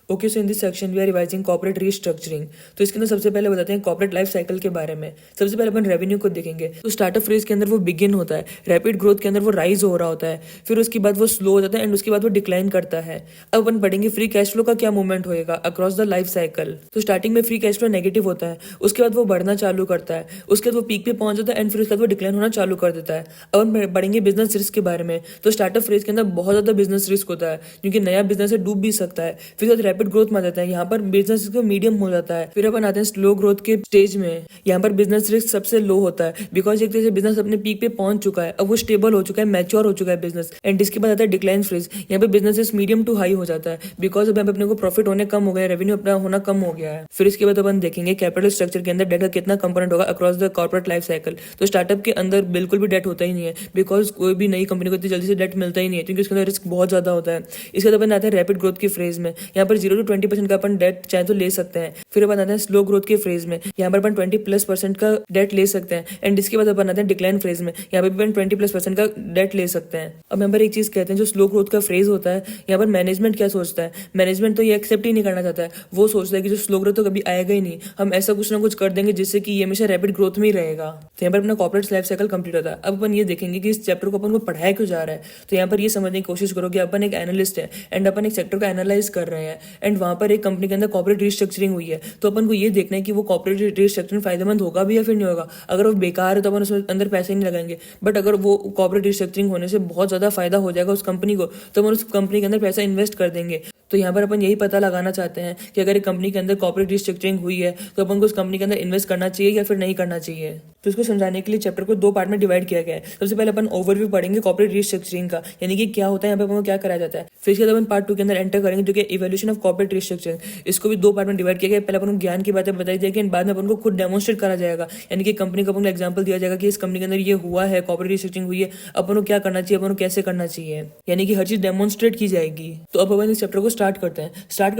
Okay, so in this section we are revising corporate restructuring. तो इसके अंदर सबसे पहले बताते हैं कॉर्पोरेट लाइफ साइकिल के बारे में। सबसे पहले अपन रेवेन्यू को देखेंगे। तो स्टार्टअप फेज के अंदर वो बिगिन होता है, रैपिड ग्रोथ के अंदर वो राइज हो रहा होता है, फिर उसके बाद वो स्लो हो जाता है एंड उसके बाद वो डिक्लाइन करता है। अब अपन पढ़ेंगे फ्री कैश फ्लो का क्या मूवमेंट होएगा अक्रॉस द लाइफ साइकिल। तो स्टार्टिंग में फ्री कैश फ्लो नेगेटिव होता है, उसके बाद वो बढ़ना चालू करता है, उसके बाद वो पीक पे पहुंच जाता है एंड फिर उसके बाद वो डिक्लाइन होना चालू कर देता है। अब हम पढ़ेंगे बिजनेस रिस्क के बारे में। तो स्टार्टअप फेज के अंदर बहुत ज्यादा बिजनेस रिस्क होता है, क्योंकि नया बिजनेस है, डूब भी सकता है। फिर रैपिड ग्रोथ में आ जाता है, यहाँ पर बिजनेस मीडियम हो जाता है। फिर अपन आते हैं स्लो ग्रोथ के स्टेज में। यहाँ पर बिजनेस रिस्क सबसे लो होता है, बिकॉज एक तरह से बिजनेस अपने पीक पे पहुंच चुका है, अब वो स्टेबल हो चुका है, मैच्योर हो चुका है बिजनेस। एंड इसके बाद आता है डिक्लाइन फेज। यहाँ पे business risk medium to high हो जाता है, बिकॉज अब यहाँ पे अपने को प्रॉफिट होने कम हो गया है, रेवेन्यू अपना होना कम हो गया है। फिर इसके बाद अपन देखेंगे कैपिटल स्ट्रक्चर के अंदर डेट का कितना कंपोनेंट होगा across the corporate life cycle. तो स्टार्टअप के अंदर बिल्कुल भी डेट होता ही नहीं है, बिकॉज कोई भी नई कंपनी को इतनी जल्दी से डेट मिलता ही नहीं है, क्योंकि उसके अंदर रिस्क बहुत ज्यादा होता है। इसके बाद अपन आते हैं रैपिड ग्रोथ के फेज में। यहाँ पर 0 to 20% का अपन डेट चाहे तो ले सकते हैं। फिर अपन आते हैं स्लो ग्रोथ के फेज में। यहाँ पर अपन 20+% का डेट ले सकते हैं। एंड इसके बाद अपन आते हैं डिक्लाइन फेज में। यहाँ पर अपन 20+% का डेट ले सकते हैं। अब यहाँ पर एक चीज कहते हैं, जो स्लो ग्रोथ का फेज होता है, यहाँ पर मैनेजमेंट क्या सोचता है? मैनेजमेंट तो ये एक्सेप्ट ही नहीं करना चाहता है। वो सोचता है कि जो स्लो ग्रोथ तो कभी आएगा ही नहीं, हम ऐसा कुछ ना कुछ कर देंगे जिससे कि ये हमेशा रैपिड ग्रोथ में ही रहेगा। तो यहाँ पर अपना कॉर्पोरेट लाइफ साइकिल कंप्लीट होता है। अब अपन ये देखेंगे कि इस चैप्टर को अपन को पढ़ाया क्यों जा रहा है। तो यहाँ पर ये समझने की कोशिश करो कि अपन एक एनालिस्ट है एंड अपन एक सेक्टर को एनालाइज कर रहे हैं, एंड वहां पर एक कंपनी के अंदर कॉर्पोरेट रिस्ट्रक्चरिंग हुई है। तो अपन को ये देखना है कि वो कॉर्पोरेट रिस्ट्रक्चरिंग फायदेमंद होगा भी या फिर नहीं होगा। अगर वो बेकार है तो अपन उसमें अंदर पैसे नहीं लगाएंगे, बट अगर वो कॉर्पोरेट रिस्ट्रक्चरिंग होने से बहुत ज्यादा फायदा हो जाएगा उस कंपनी को, तो अपन उस कंपनी के अंदर पैसा इन्वेस्ट कर देंगे। तो यहाँ पर अपन यही पता लगाना चाहते हैं कि अगर एक कंपनी के अंदर कॉर्पोरेट रिस्ट्रक्चरिंग हुई है तो अपन को उस कंपनी के अंदर इन्वेस्ट करना चाहिए या फिर नहीं करना चाहिए। तो इसको समझाने के लिए चैप्टर को 2 पार्ट में डिवाइड किया गया है। सबसे पहले अपन ओवरव्यू पढ़ेंगे कॉर्पोरेट रिस्ट्रक्चरिंग का, यानी कि क्या होता है, यहाँ पे अपन को क्या कराया जाता है। फिर इसके बाद अपन पार्ट 2 के अंदर एंटर करेंगे, जो कि इवोल्यूशन ऑफ कॉर्पोरेट रिस्ट्रक्चरिंग। इसको भी 2 पार्ट में डिवाइड किया गया है। पहले अपन को ज्ञान की बातें बताई जाएगी, बाद में अपन को खुद डेमोन्स्ट्रेट करा जाएगा, यानी कि कंपनी को अपन को एग्जाम्पल दिया जाएगा कि इस कंपनी के अंदर ये हुआ है, कॉर्पोरेट रिस्ट्रक्चरिंग हुई है, अपन को क्या करना चाहिए, अपन को कैसे करना चाहिए, यानी कि हर चीज डेमोन्स्ट्रेट की जाएगी। तो अब अपन इस चैप्टर को स्टार्ट करते हैं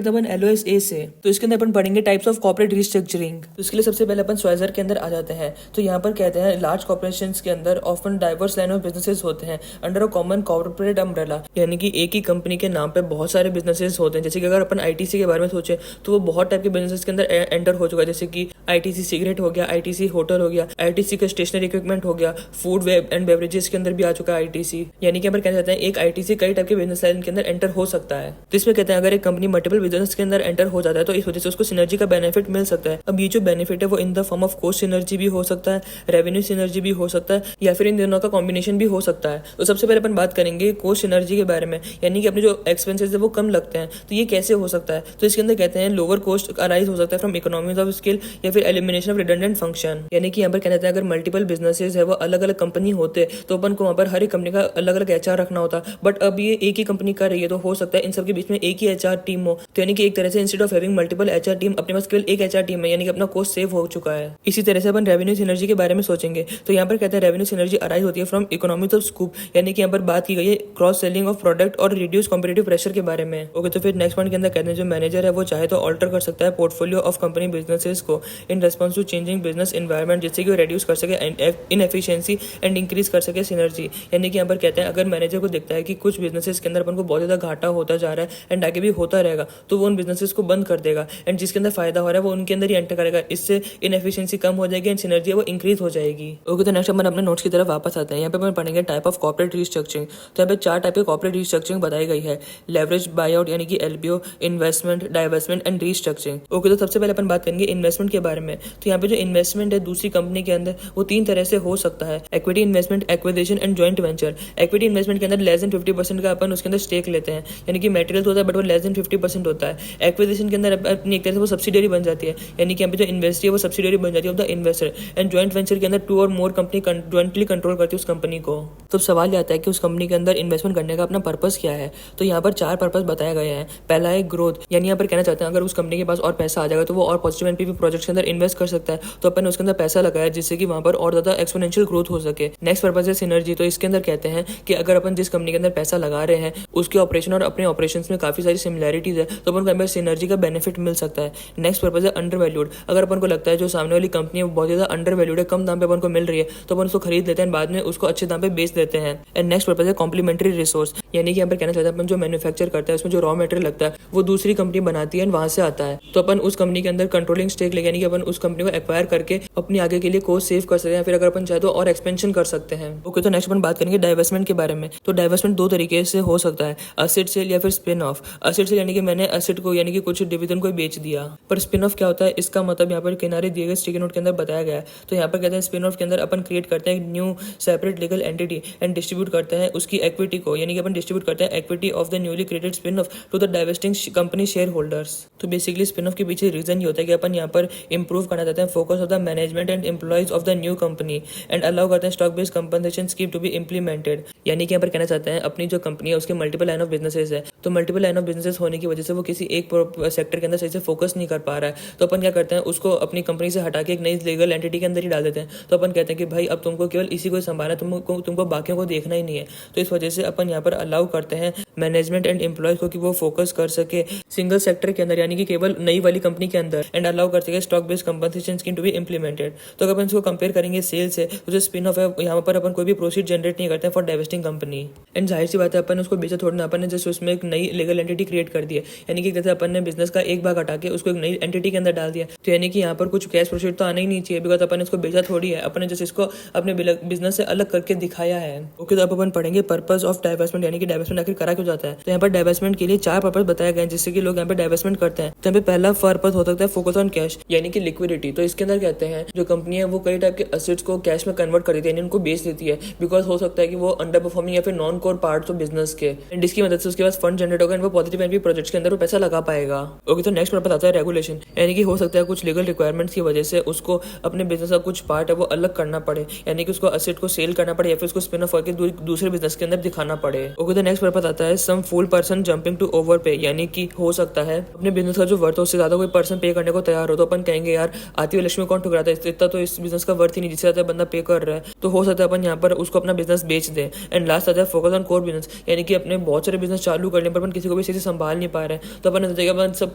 अपन LOS-A से। तो इसके अंदर अपन पढ़ेंगे टाइप्स ऑफ कॉर्पोरेट रिस्ट्रक्चरिंग। तो इसके लिए सबसे पहले अपन स्वाइजर के अंदर आ जाते हैं। तो यहाँ पर कहते हैं लार्ज कॉर्पोरेशंस के अंदर often diverse line of businesses होते हैं under a common corporate umbrella, यानी कि एक ही कंपनी के नाम पे बहुत सारे बिजनेसेस होते हैं। जैसे कि अगर अपन ITC के बारे में सोचे तो वो बहुत टाइप के बिजनेस के अंदर एंटर हो चुका है, जैसे कि ITC सिगरेट हो गया, ITC होटल हो गया, ITC का स्टेशनरी इक्विपमेंट हो गया, फूड एंड बेवरेजेस के अंदर भी आ चुका है ITC, यानी कि यहाँ पर कहना चाहते हैं एक ITC कई टाइप के बिजनेस लाइन के अंदर एंटर हो सकता है। तो इसमें कहते हैं अगर एक कंपनी मल्टीपल बिजनेस के अंदर एंटर हो जाता है तो इस वजह से उसको सिनर्जी का बेनिफिट मिल सकता है। अब ये जो बेनिफिट है वो in the form of cost synergy भी हो सकता है, रेवेन्यू सिनर्जी भी हो सकता है, या फिर इन दोनों का कॉम्बिनेशन भी हो सकता है। तो सबसे पहले अपन बात करेंगे कॉस्ट सिनर्जी के बारे में, यानी कि अपने जो एक्सपेंसेस है वो कम लगते हैं। तो ये कैसे हो सकता है? तो इसके अंदर कहते हैं लोअर कॉस्ट अराइज हो सकता है फ्रॉम इकोनॉमीज ऑफ स्केल या फिर एलिमिनेशन ऑफ रिडंडेंट फंक्शन, यानी कि यहाँ पर कहते हैं अगर मल्टीपल बिजनेसेस है वो अलग अलग कंपनी होते तो अपन को वहाँ पर हर एक कंपनी का अलग अलग HR रखना होता, बट अब ये एक ही कंपनी कर रही है तो हो सकता है इन सबके बीच में एक ही HR टीम हो। तो यानी कि एक तरह से instead of having multiple HR team अपने पास केवल एक HR टीम है, यानी कि अपना कॉस्ट सेव हो चुका है। इसी तरह से अपन रेवेन्यू सिनर्जी के बारे में सोचेंगे तो यहाँ पर कहते हैं रेवेन्यू सिनर्जी अराइज होती है फ्रॉम इकोनॉमिक्स ऑफ स्कूप, यानी कि यहाँ पर बात की गई है क्रॉस सेलिंग ऑफ प्रोडक्ट और रिड्यूस कॉम्पिटिटिव प्रेशर के बारे में। ओके, तो फिर नेक्स्ट पॉइंट के अंदर कहते हैं जो मैनेजर है वो चाहे तो ऑल्टर कर सकता है पोर्टफोलियो ऑफ कंपनी बिजनेसेस को in response to changing business environment, जिससे कि वो रेड्यूस कर सके इनएफिशिएंसी एंड इंक्रीज कर सके सिनर्जी। यानी कि यहाँ पर कहते हैं अगर मैनेजर को दिखता है कि कुछ बिजनेसेस के अंदर अपन को बहुत ज्यादा घाटा होता जा रहा है एंड आगे भी होता रहेगा, तो वो उन बिजनेसेस को बंद कर देगा एंड जिसके अंदर फायदा हो रहा है वो उनके अंदर ही एंटर करेगा। इससे इनएफिशिएंसी कम हो जाएगी एंड सिनर्जी वो इंक्रीज हो जाएगी। ओके, तो नेक्स्ट अपन अपने नोट्स की तरफ वापस आते हैं। यहाँ पे अपन पढ़ेंगे टाइप ऑफ कॉर्पोरेट रिस्ट्रक्चरिंग। तो यहाँ पे 4 टाइप के कॉर्पोरेट रिस्ट्रक्चरिंग बताई गई है, लेवरेज बायआउट यानी कि LBO, investment, divestment and restructuring. Okay, तो सबसे पहले अपन बात करेंगे इन्वेस्टमेंट के बारे में। तो यहाँ पे जो इन्वेस्टमेंट है दूसरी कंपनी के अंदर वो 3 तरह से हो सकता है, equity investment, acquisition and joint venture. Equity investment के अंदर लेस देन 50% का अपन उसके अंदर स्टेक लेते हैं, यानी कि मेटेरियल होता है बट वो लेस देन 50% होता है। एक्विजिशन के अंदर अपनी एक तरह से वो सब्सिडरी बन जाती है, यानी कि यहाँ पे जो इन्वेस्टर है वो सब्सिडरी बन जाती है of the investor. And joint venture के अंदर 2 और मोर कंपनी जॉइंटली कंट्रोल करती है उस कंपनी को। तो सवाल आता है कि उस कंपनी के अंदर इन्वेस्टमेंट करने का अपना पर्पस क्या है। तो यहाँ पर 4 पर्पस बताए गए हैं। पहला है ग्रोथ, यानी यहाँ पर कहना चाहते हैं अगर उस कंपनी के पास और पैसा आ जाएगा तो वो और पॉजिटिव एनपीवी प्रोजेक्ट के अंदर इन्वेस्ट कर सकता है, तो अपन उसके अंदर पैसा लगाया जिससे कि वहाँ पर और ज्यादा एक्सपोनेंशियल ग्रोथ हो सके। नेक्स्ट पर्पस है सिनर्जी। तो इसके अंदर कहते हैं कि अगर अपन जिस कंपनी के अंदर पैसा लगा रहे हैं उसके ऑपरेशन और अपने ऑपरेशंस में काफी सारी सिमिलैरिटीज है, तो अपन को सिनर्जी का बेनिफिट मिल सकता है। नेक्स्ट पर्पस है अंडर वैल्यूड। अगर अपन को लगता है जो सामने वाली कंपनी है वो बहुत ज्यादा अंडर वैल्यूड है, कम दाम पे अपन को मिल रही है, तो अपन उसको खरीद लेते हैं, बाद में उसको अच्छे दाम पे बेच देते हैं। एंड नेक्स्ट पर्पस है कॉम्प्लीमेंट्री रिसोर्स, यानी कि यहाँ पर कहना चाहते हैं अपन जो मैन्युफैक्चर करता है उसमें जो रॉ मटेरियल लगता है वो दूसरी कंपनी बनाती है वहां से आता है, तो अपन उस कंपनी के अंदर कंट्रोलिंग स्टेक लेके यानी कि अपन उस कंपनी को एक्वायर करके अपनी आगे के लिए कोस्ट सेव कर सकते हैं, फिर अगर अपन चाहे तो और एक्सपेंशन कर सकते हैं। ओके, तो नेक्स्ट अपन बात करेंगे डाइवेस्टमेंट के बारे में। तो डाइवेस्टमेंट दो तरीके से हो सकता है, एसेट सेल या फिर स्पिन ऑफ। एसेट सेल यानी कि मैंने एसेट को यानी कि कुछ डिविजन को बेच दिया, पर स्पिन ऑफ क्या होता है इसका मतलब यहाँ पर किनारे दिए गए स्टिकी नोट के अंदर बताया गया है। तो यहाँ पर कहते हैं स्पिन ऑफ के अंदर अपन क्रिएट करते हैं new separate legal entity and distribute करते हैं उसकी इक्विटी को, यानी कि अपन डिस्ट्रीब्यूट करते हैं equity of the newly created spin off to the divesting company share holders. तो बेसिकली स्पिन ऑफ के पीछे रीजन ये होता है कि अपन यहाँ पर इंप्रूव करना चाहते हैं focus of the management and employees of the new company and allow करते हैं stock based compensation scheme to be implemented. यानी कि यहाँ पर कहना चाहते हैं अपनी जो कंपनी है उसके मल्टीपल लाइन ऑफ बिजनेसेस है, तो मल्टीपल लाइन ऑफ बिजनेसेस होने की वजह से वो किसी एक सेक्टर के अंदर सही से फोकस नहीं कर पा रहा है, तो अपन क्या करते हैं उसको अपनी कंपनी से हटा के एक नई लीगल एंटिटी के अंदर ही डाल देते हैं। तो अपन कहते हैं कि भाई अब तुमको केवल इसी को संभालना, तुमको बाकियों को देखना ही नहीं है। तो इस वजह से अपन यहाँ पर अलाउ करते हैं मैनेजमेंट एंड एम्प्लॉयज को कि वो फोकस कर सके सिंगल सेक्टर के अंदर यानी कि केवल नई वाली कंपनी के अंदर, एंड अलाउ कर सके stock based compensation scheme to be implemented. तो अगर अपन इसको कंपेयर करेंगे सेल से, तो जो स्पिन ऑफ है यहाँ पर अपन कोई भी प्रोसीड जनरेट नहीं करते हैं फॉर डाइवेस्टिंग कंपनी। एंड जाहिर सी बात है अपन उसको बेचा थोड़ा ना, अपन ने जस्ट उसमें एक नई लीगल एंटिटी क्रिएट कर दी है, यानी कि जैसे अपन ने बिजनेस का एक भाग हटा के उसको एक नई एंटिटी के अंदर डाल दिया। तो यानी कि यहाँ पर कुछ कैश प्रोसीड तो आना ही नहीं चाहिए, बिकॉज अपन इसको बेचा थोड़ी है, अपन ने जस्ट इसको अपने बिजनेस से अलग करके दिखाया है। ओके, तो अब अपन पढ़ेंगे पर्पस ऑफ डाइवेस्टमेंट, यानी कि डाइवेस्टमेंट आखिर करा क्यों जाता है। तो यहाँ पर डाइवेस्टमेंट के लिए 4 पर्पस बताए गए जिससे कि लोग यहाँ पे डाइवेस्टमेंट करते हैं। तो यहाँ पे पहला पर्पस हो सकता है फोकस ऑन कैश, यानी कि लिक्विडिटी। तो इसके अंदर कहते हैं जो कंपनी है वो कई टाइप के एसेट्स को कैश में कन्वर्ट कर देती है, यानी उनको बेच देती है, बिकॉज हो सकता है कि वो अंडर परफॉर्मिंग या फिर non core parts of business के, एंड इसकी मदद से उसके पास फंड जनरेट होगा एंड वो पॉजिटिव एनपी प्रोजेक्ट्स के अंदर वो पैसा लगा पाएगा। ओके, तो नेक्स्ट पर्पस आता है रेगुलेशन, यानी कि हो सकता है कुछ लीगल रिक्वायरमेंट्स की वजह से उसको अपने बिजनेस का कुछ पार्ट है वो अलग करना पड़े, यानी कि उसको एसेट को सेल करना पड़े या फिर उसको स्पिन ऑफ करके दूसरे बिजनेस के अंदर दिखाना पड़े। ओके, तो नेक्स्ट पर्पस आता है सम fool person jumping to over पे, यानी कि हो सकता है अपने बिजनेस का जो वर्थ है उससे ज्यादा कोई पर्सन पे करने को तैयार हो, तो अपन कहेंगे यार आती हुई लक्ष्मी कौन ठुकराता है, इतना तो इस बिजनेस का वर्थ ही नहीं जिससे ज्यादा बंदा पे कर रहा है। तो हो सकता है अपन यहाँ पर उसको अपना बिजनेस बेच दे। एंड लास्ट आता है फोकस ऑन कोर बिजनेस, यानी कि अपने बहुत सारे बिजनेस चालू करने पर अपन किसी को भी सही से संभाल नहीं पा रहे हैं, तो अपन अपन सब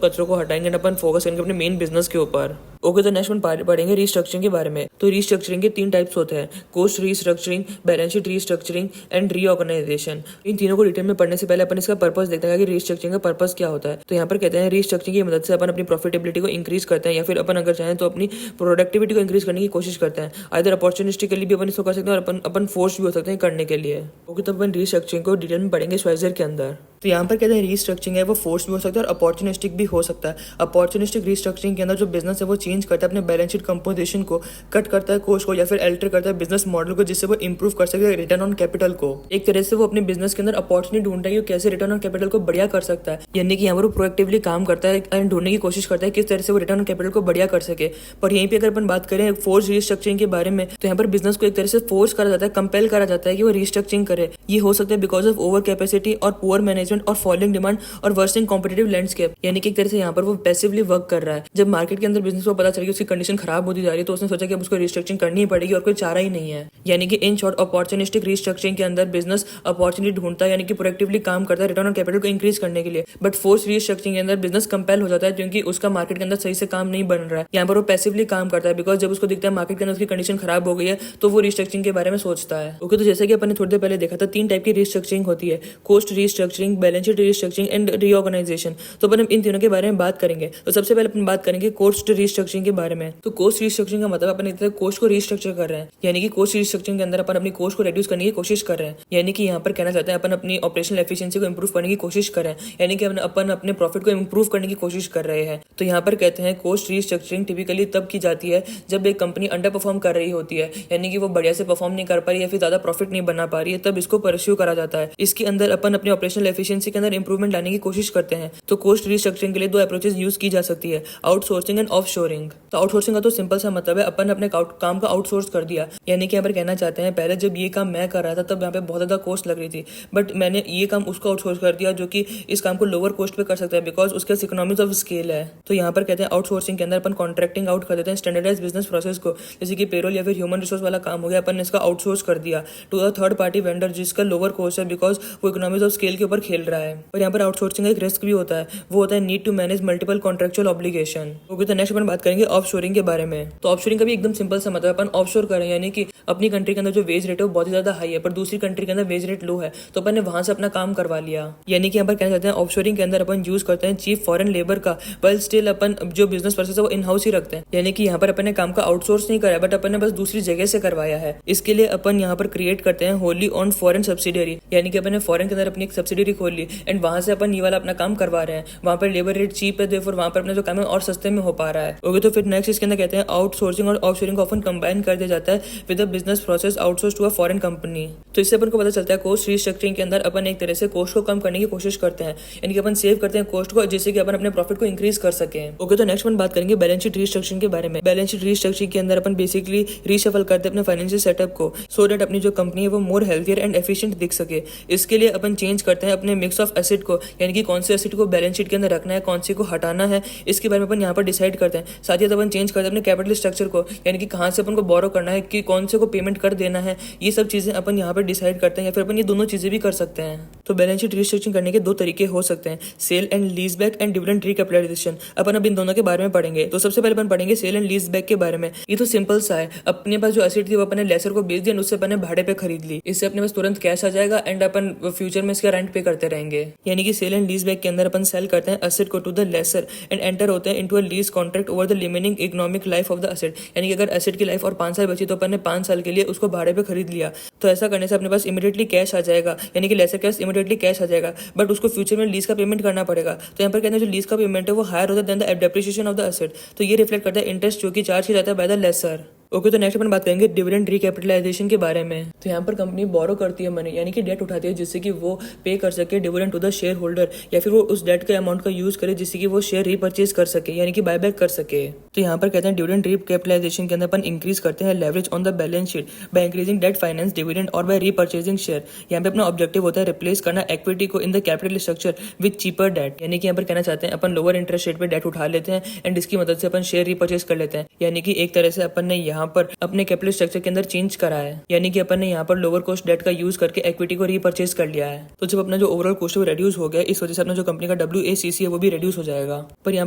कचरों को हटाएंगे, अपन फोकस करेंगे अपने मेन बिजनेस के ऊपर। ओके, तो नेक्स्ट अपन पढ़ेंगे रीस्ट्रक्चरिंग के बारे में। तो रीस्ट्रक्चरिंग के 3 टाइप्स होते हैं, cost restructuring, balance sheet restructuring and reorganisation. इन तीनों को डिटेल में पढ़ने से पहले अपन इसका पर्पस देखते हैं कि रीस्ट्रक्चरिंग का पर्पस क्या होता है। तो यहाँ पर कहते हैं रीस्ट्रक्चरिंग की मदद से अपन अपनी प्रॉफिटेबिलिटी को इंक्रीज करते हैं या फिर अपन अगर चाहें तो अपनी प्रोडक्टिविटी को इंक्रीज करने की कोशिश करते हैं। आइदर अपॉर्चुनिस्टिकली भी अपन इसको कर सकते हैं और अपन फोर्स भी हो सकते हैं करने के लिए। ओके, तो अपन रीस्ट्रक्चरिंग को डिटेल में पढ़ेंगे स्वाइजर के अंदर। तो यहाँ पर कहते हैं रीस्ट्रक्चरिंग है वो फोर्स भी हो सकता है और अपॉर्चुनिस्टिक भी हो सकता है। अपॉर्चुनिस्टिक रीस्ट्रक्चरिंग के अंदर जो बिजनेस है वो चेंज करता है अपने बैलेंस शीट कंपोजिशन को, कट करता है कोस्ट को या फिर अल्टर करता है बिजनेस मॉडल को, जिससे वो इंप्रूव कर सके रिटर्न ऑन कैपिटल को। एक तरह से वो अपने बिजनेस के अंदर अपॉर्चुनिटी ढूंढता है कि कैसे रिटर्न ऑन कैपिटल को बढ़िया कर सकता है, यानी कि यहाँ पर वो प्रोएक्टिवली काम करता है एंड ढूंढने की कोशिश करता है किस तरह से वो रिटर्न ऑन कैपिटल को बढ़िया कर सके। पर यहीं पे अगर अपन बात करें फोर्स रीस्ट्रक्चरिंग के बारे में, तो यहाँ पर बिजनेस को एक तरह से फोर्स करा जाता है, कंपेल करा जाता है कि वो रीस्ट्रक्चरिंग करे। ये हो सकता है बिकॉज ऑफ ओवर कैपेसिटी और पुअर मैनेजमेंट और फॉलोइंग डिमांड और वर्सिंग कॉम्पिटिटिव लैंडस्केप, यानी कि एक तरह से यहाँ पर वो पैसिवली वर्क कर रहा है। जब मार्केट के अंदर बिजनेस को पता चला कि उसकी कंडीशन खराब होती जा रही है, तो उसने सोचा कि अब उसको रीस्ट्रक्चरिंग करनी ही पड़ेगी और कोई चारा ही नहीं है। यानी कि इन शॉर्ट अपॉर्चुनिस्टिक रीस्ट्रक्चरिंग के अंदर बिजनेस अपॉर्चुनिटी ढूंढता है, यानी कि प्रोएक्टिवली काम करता है रिटर्न ऑन कैपिटल को इंक्रीज करने के लिए। बट फोर्स रीस्ट्रक्चरिंग के अंदर बिजनेस कंपेल हो जाता है क्योंकि उसका मार्केट के अंदर सही से काम नहीं बन रहा है। यहाँ पर वो पैसिवली काम करता है बिकॉज जब उसको दिखता है मार्केट के अंदर उसकी कंडीशन खराब हो गई है तो वो रीस्ट्रक्चरिंग के बारे में सोचता है। ओके, तो जैसे कि अपन ने थोड़ी देर पहले देखा था 3 टाइप की रीस्ट्रक्चरिंग होती है, cost restructuring, balance sheet restructuring and reorganisation. तो अपन इन तीनों के बारे में बात करेंगे। तो सबसे पहले अपन बात करेंगे कोस्ट रीस्ट्रक्चरिंग के बारे में। तो कोस्ट रीस्ट्रक्चरिंग का मतलब अपन एक तरह कोस्ट को रीस्ट्रक्चर कर रहे हैं, यानी कि कोस्ट रीस्ट्रक्चरिंग के अंदर अपन अपनी कोस्ट को रिड्यूस करने की कोशिश कर रहे हैं, यानी कि यहाँ पर कहना चाहते हैं अपन अपनी ऑपरेशनल एफिशिएंसी को इंप्रूव करने की कोशिश कर रहे हैं, यानी कि अपन अपने प्रॉफिट को इंप्रूव करने की कोशिश कर रहे हैं। तो यहाँ पर कहते हैं कोस्ट रीस्ट्रक्चरिंग टिपिकली तब की जाती है जब एक कंपनी अंडर परफॉर्म कर रही होती है, यानी कि वो बढ़िया से परफॉर्म नहीं कर पा रही है या फिर ज्यादा प्रॉफिट नहीं बना पा रही है, तब इसको परस्यू करा जाता है। इसके अंदर अपन अपनी ऑपरेशनल एफिशिएंसी के अंदर इंप्रूवमेंट लाने की कोशिश करते हैं। तो कोस्ट रीस्ट्रक्चरिंग के लिए 2 अप्रोचेस यूज की जा सकती है, आउटसोर्सिंग एंड ऑफशोरिंग। तो आउटसोर्सिंग का तो सिंपल सा मतलब है अपन अपने काम का आउटसोर्स कर दिया, यानी कि यहाँ पर कहना चाहते हैं पहले जब ये काम मैं कर रहा था तब यहाँ पे बहुत ज्यादा कॉस्ट लग रही थी, बट मैंने ये काम उसको आउटसोर्स कर दिया जो कि इस काम को लोअर कॉस्ट पे कर सकता है बिकॉज उसके इकोनॉमिक्स ऑफ स्केल है। तो यहाँ पर कहते हैं आउटसोर्सिंग के अंदर अपन कॉन्ट्रैक्टिंग आउट कर देते हैं स्टैंडर्डाइज बिजनेस प्रोसेस को, जैसे कि पेरोल या फिर ह्यूमन रिसोर्स वाला काम हो गया, अपन ने इसका आउटसोर्स कर दिया to a third party vendor जिसका लोअर कॉस्ट है बिकॉज वो इकोनॉमिक्स ऑफ स्केल के ऊपर खेल मिल रहा है। और यहाँ पर आउटसोर्सिंग का एक रिस्क भी होता है, वो होता है need to manage multiple contractual obligation. Okay, तो नेक्स्ट अपन बात करेंगे ऑफशोरिंग के बारे में। तो ऑफशोरिंग का भी एकदम सिंपल सा मतलब अपन ऑफशोर करें, यानी कि अपनी कंट्री के अंदर जो वेज रेट है वो बहुत ही ज्यादा हाई है पर दूसरी कंट्री के अंदर वेज रेट लो है, तो अपन ने वहां से अपना काम करवा लिया। यानी कि यहाँ पर कहना चाहते हैं ऑफशोरिंग के अंदर अपन यूज करते हैं चीप फॉरेन लेबर का, बट स्टिल अपन जो बिजनेस प्रोसेस है वो इन हाउस ही रखते हैं। यानी कि यहाँ पर अपन ने काम का आउटसोर्स नहीं करा बट अपन ने बस दूसरी जगह से करवाया है। इसके लिए अपन यहाँ पर क्रिएट करते हैं होली ऑन फॉरेन सब्सिडियरी, यानी कि अपन ने फॉरेन के अंदर अपनी एक सब्सिडियरी खोल ली एंड वहां से अपन ये वाला अपना काम करवा रहे हैं। वहां पर लेबर रेट चीप है, देयरफॉर वहां पर अपना जो काम है और सस्ते में हो पा रहा है। ओके, तो फिर नेक्स्ट इसके अंदर कहते हैं आउटसोर्सिंग और ऑफशोरिंग को ऑफन कंबाइन कर दिया जाता है with the business process outsource to a foreign company. तो इससे अपन को पता चलता है कॉस्ट रीस्ट्रक्चरिंग के अंदर अपन एक तरह से कॉस्ट को कम करने की कोशिश करते हैं, यानी कि अपन सेव करते हैं कॉस्ट को जिससे कि अपन अपने प्रॉफिट को इंक्रीज कर सकें। ओके, तो नेक्स्ट अपन बात करेंगे बैलेंस शीट रीस्ट्रक्चरिंग के बारे में। बैलेंस शीट रीस्ट्रक्चरिंग के अंदर अपन बेसिकली रीशफल करते हैं अपने फाइनेंशियल सेटअप को सो दैट अपनी जो कंपनी है वो मोर हेल्थियर एंड एफिशिएंट दिख सके। इसके लिए अपन चेंज करते हैं अपने मिक्स ऑफ एसेट को, यानी कि कौन से एसेट को बैलेंस शीट के अंदर रखना है, कौन से को हटाना है, इसके बारे में अपन यहाँ पर डिसाइड करते हैं। साथ ही अपन चेंज करते हैं अपने कैपिटल स्ट्रक्चर को, यानी कि कहाँ से अपन को बोरो करना है, कि कौन से को पेमेंट कर देना है, ये सब चीजें अपन यहाँ पर डिसाइड करते हैं, या फिर अपन ये दोनों चीजें भी कर सकते हैं। तो बैलेंस शीट रीस्ट्रक्चरिंग करने के दो तरीके हो सकते हैं, sale and lease back and dividend recapitalisation. अपन अब इन दोनों के बारे में पढ़ेंगे। तो सबसे पहले अपन पढ़ेंगे सेल एंड लीज बैक के बारे में। ये तो सिंपल सा है, अपने पास जो एसेट थी वो अपने लेसर को बेच दिया, उससे अपन भाड़े पे खरीद ली। इससे अपने पास तुरंत कैश आ जाएगा एंड अपन फ्यूचर में इसका रेंट पे करते रहेंगे। यानी कि सेल एंड लीज बैक के अंदर अपन सेल करते हैं एसेट को to the lessor and enter होते हैं into a lease contract over the remaining economic life of the asset. यानी कि अगर एसेट की लाइफ और 5 साल बची तो अपन ने 5 साल के लिए उसको भाड़े पे खरीद लिया। तो ऐसा करने से अपने पास इमीडिएटली कैश आ जाएगा, यानी कि लेसर कैश इमीडिएटली कैश आ जाएगा, बट उसको फ्यूचर में लीज का पेमेंट करना पड़ेगा। तो यहाँ पर कहते हैं जो लीज का पेमेंट है वो हायर होता है then the depreciation of the asset. तो ये रिफ्लेक्ट करता है इंटरेस्ट जो कि चार्ज किया जाता है बाय द लेसर। ओके, तो नेक्स्ट अपन बात करेंगे डिविडेंड रिकैपिटलाइजेशन के बारे में। तो यहाँ पर कंपनी बोरो करती है मनी, यानी कि डेट उठाती है जिससे कि वो पे कर सके dividend to the share holder, या फिर वो उस डेट के अमाउंट का यूज करे जिससे कि वो शेयर रीपरचेज कर सके, यानी कि बायबैक कर सके। तो यहाँ पर कहते हैं डिविडेंड रिकैपिटलाइजेशन के अंदर अपन इंक्रीज करते हैं leverage on the balance sheet by increasing debt finance dividend और बाय रीपरचेजिंग शेयर। यहाँ पे अपना ऑब्जेक्टिव होता है रिप्लेस करना इक्विटी को in the capital structure with cheaper debt, यानी कि यहाँ पर कहना चाहते हैं अपन लोअर इंटरेस्ट रेट पे डेट उठा लेते हैं एंड इसकी मदद से अपन शेयर रीपरचेज कर लेते हैं। यानी कि एक तरह से अपन ने यहाँ पर अपने कैपिटल स्ट्रक्चर के अंदर चेंज करा है, यानी कि अपन ने यहाँ पर लोअर कॉस्ट डेट का यूज करके इक्विटी को रीपरचेज कर लिया है। तो जब अपना जो ओवरऑल कॉस्ट है वो रेड्यूस हो गया, इस वजह से अपना जो कंपनी का WACC है वो भी रेड्यूस हो जाएगा। पर यहाँ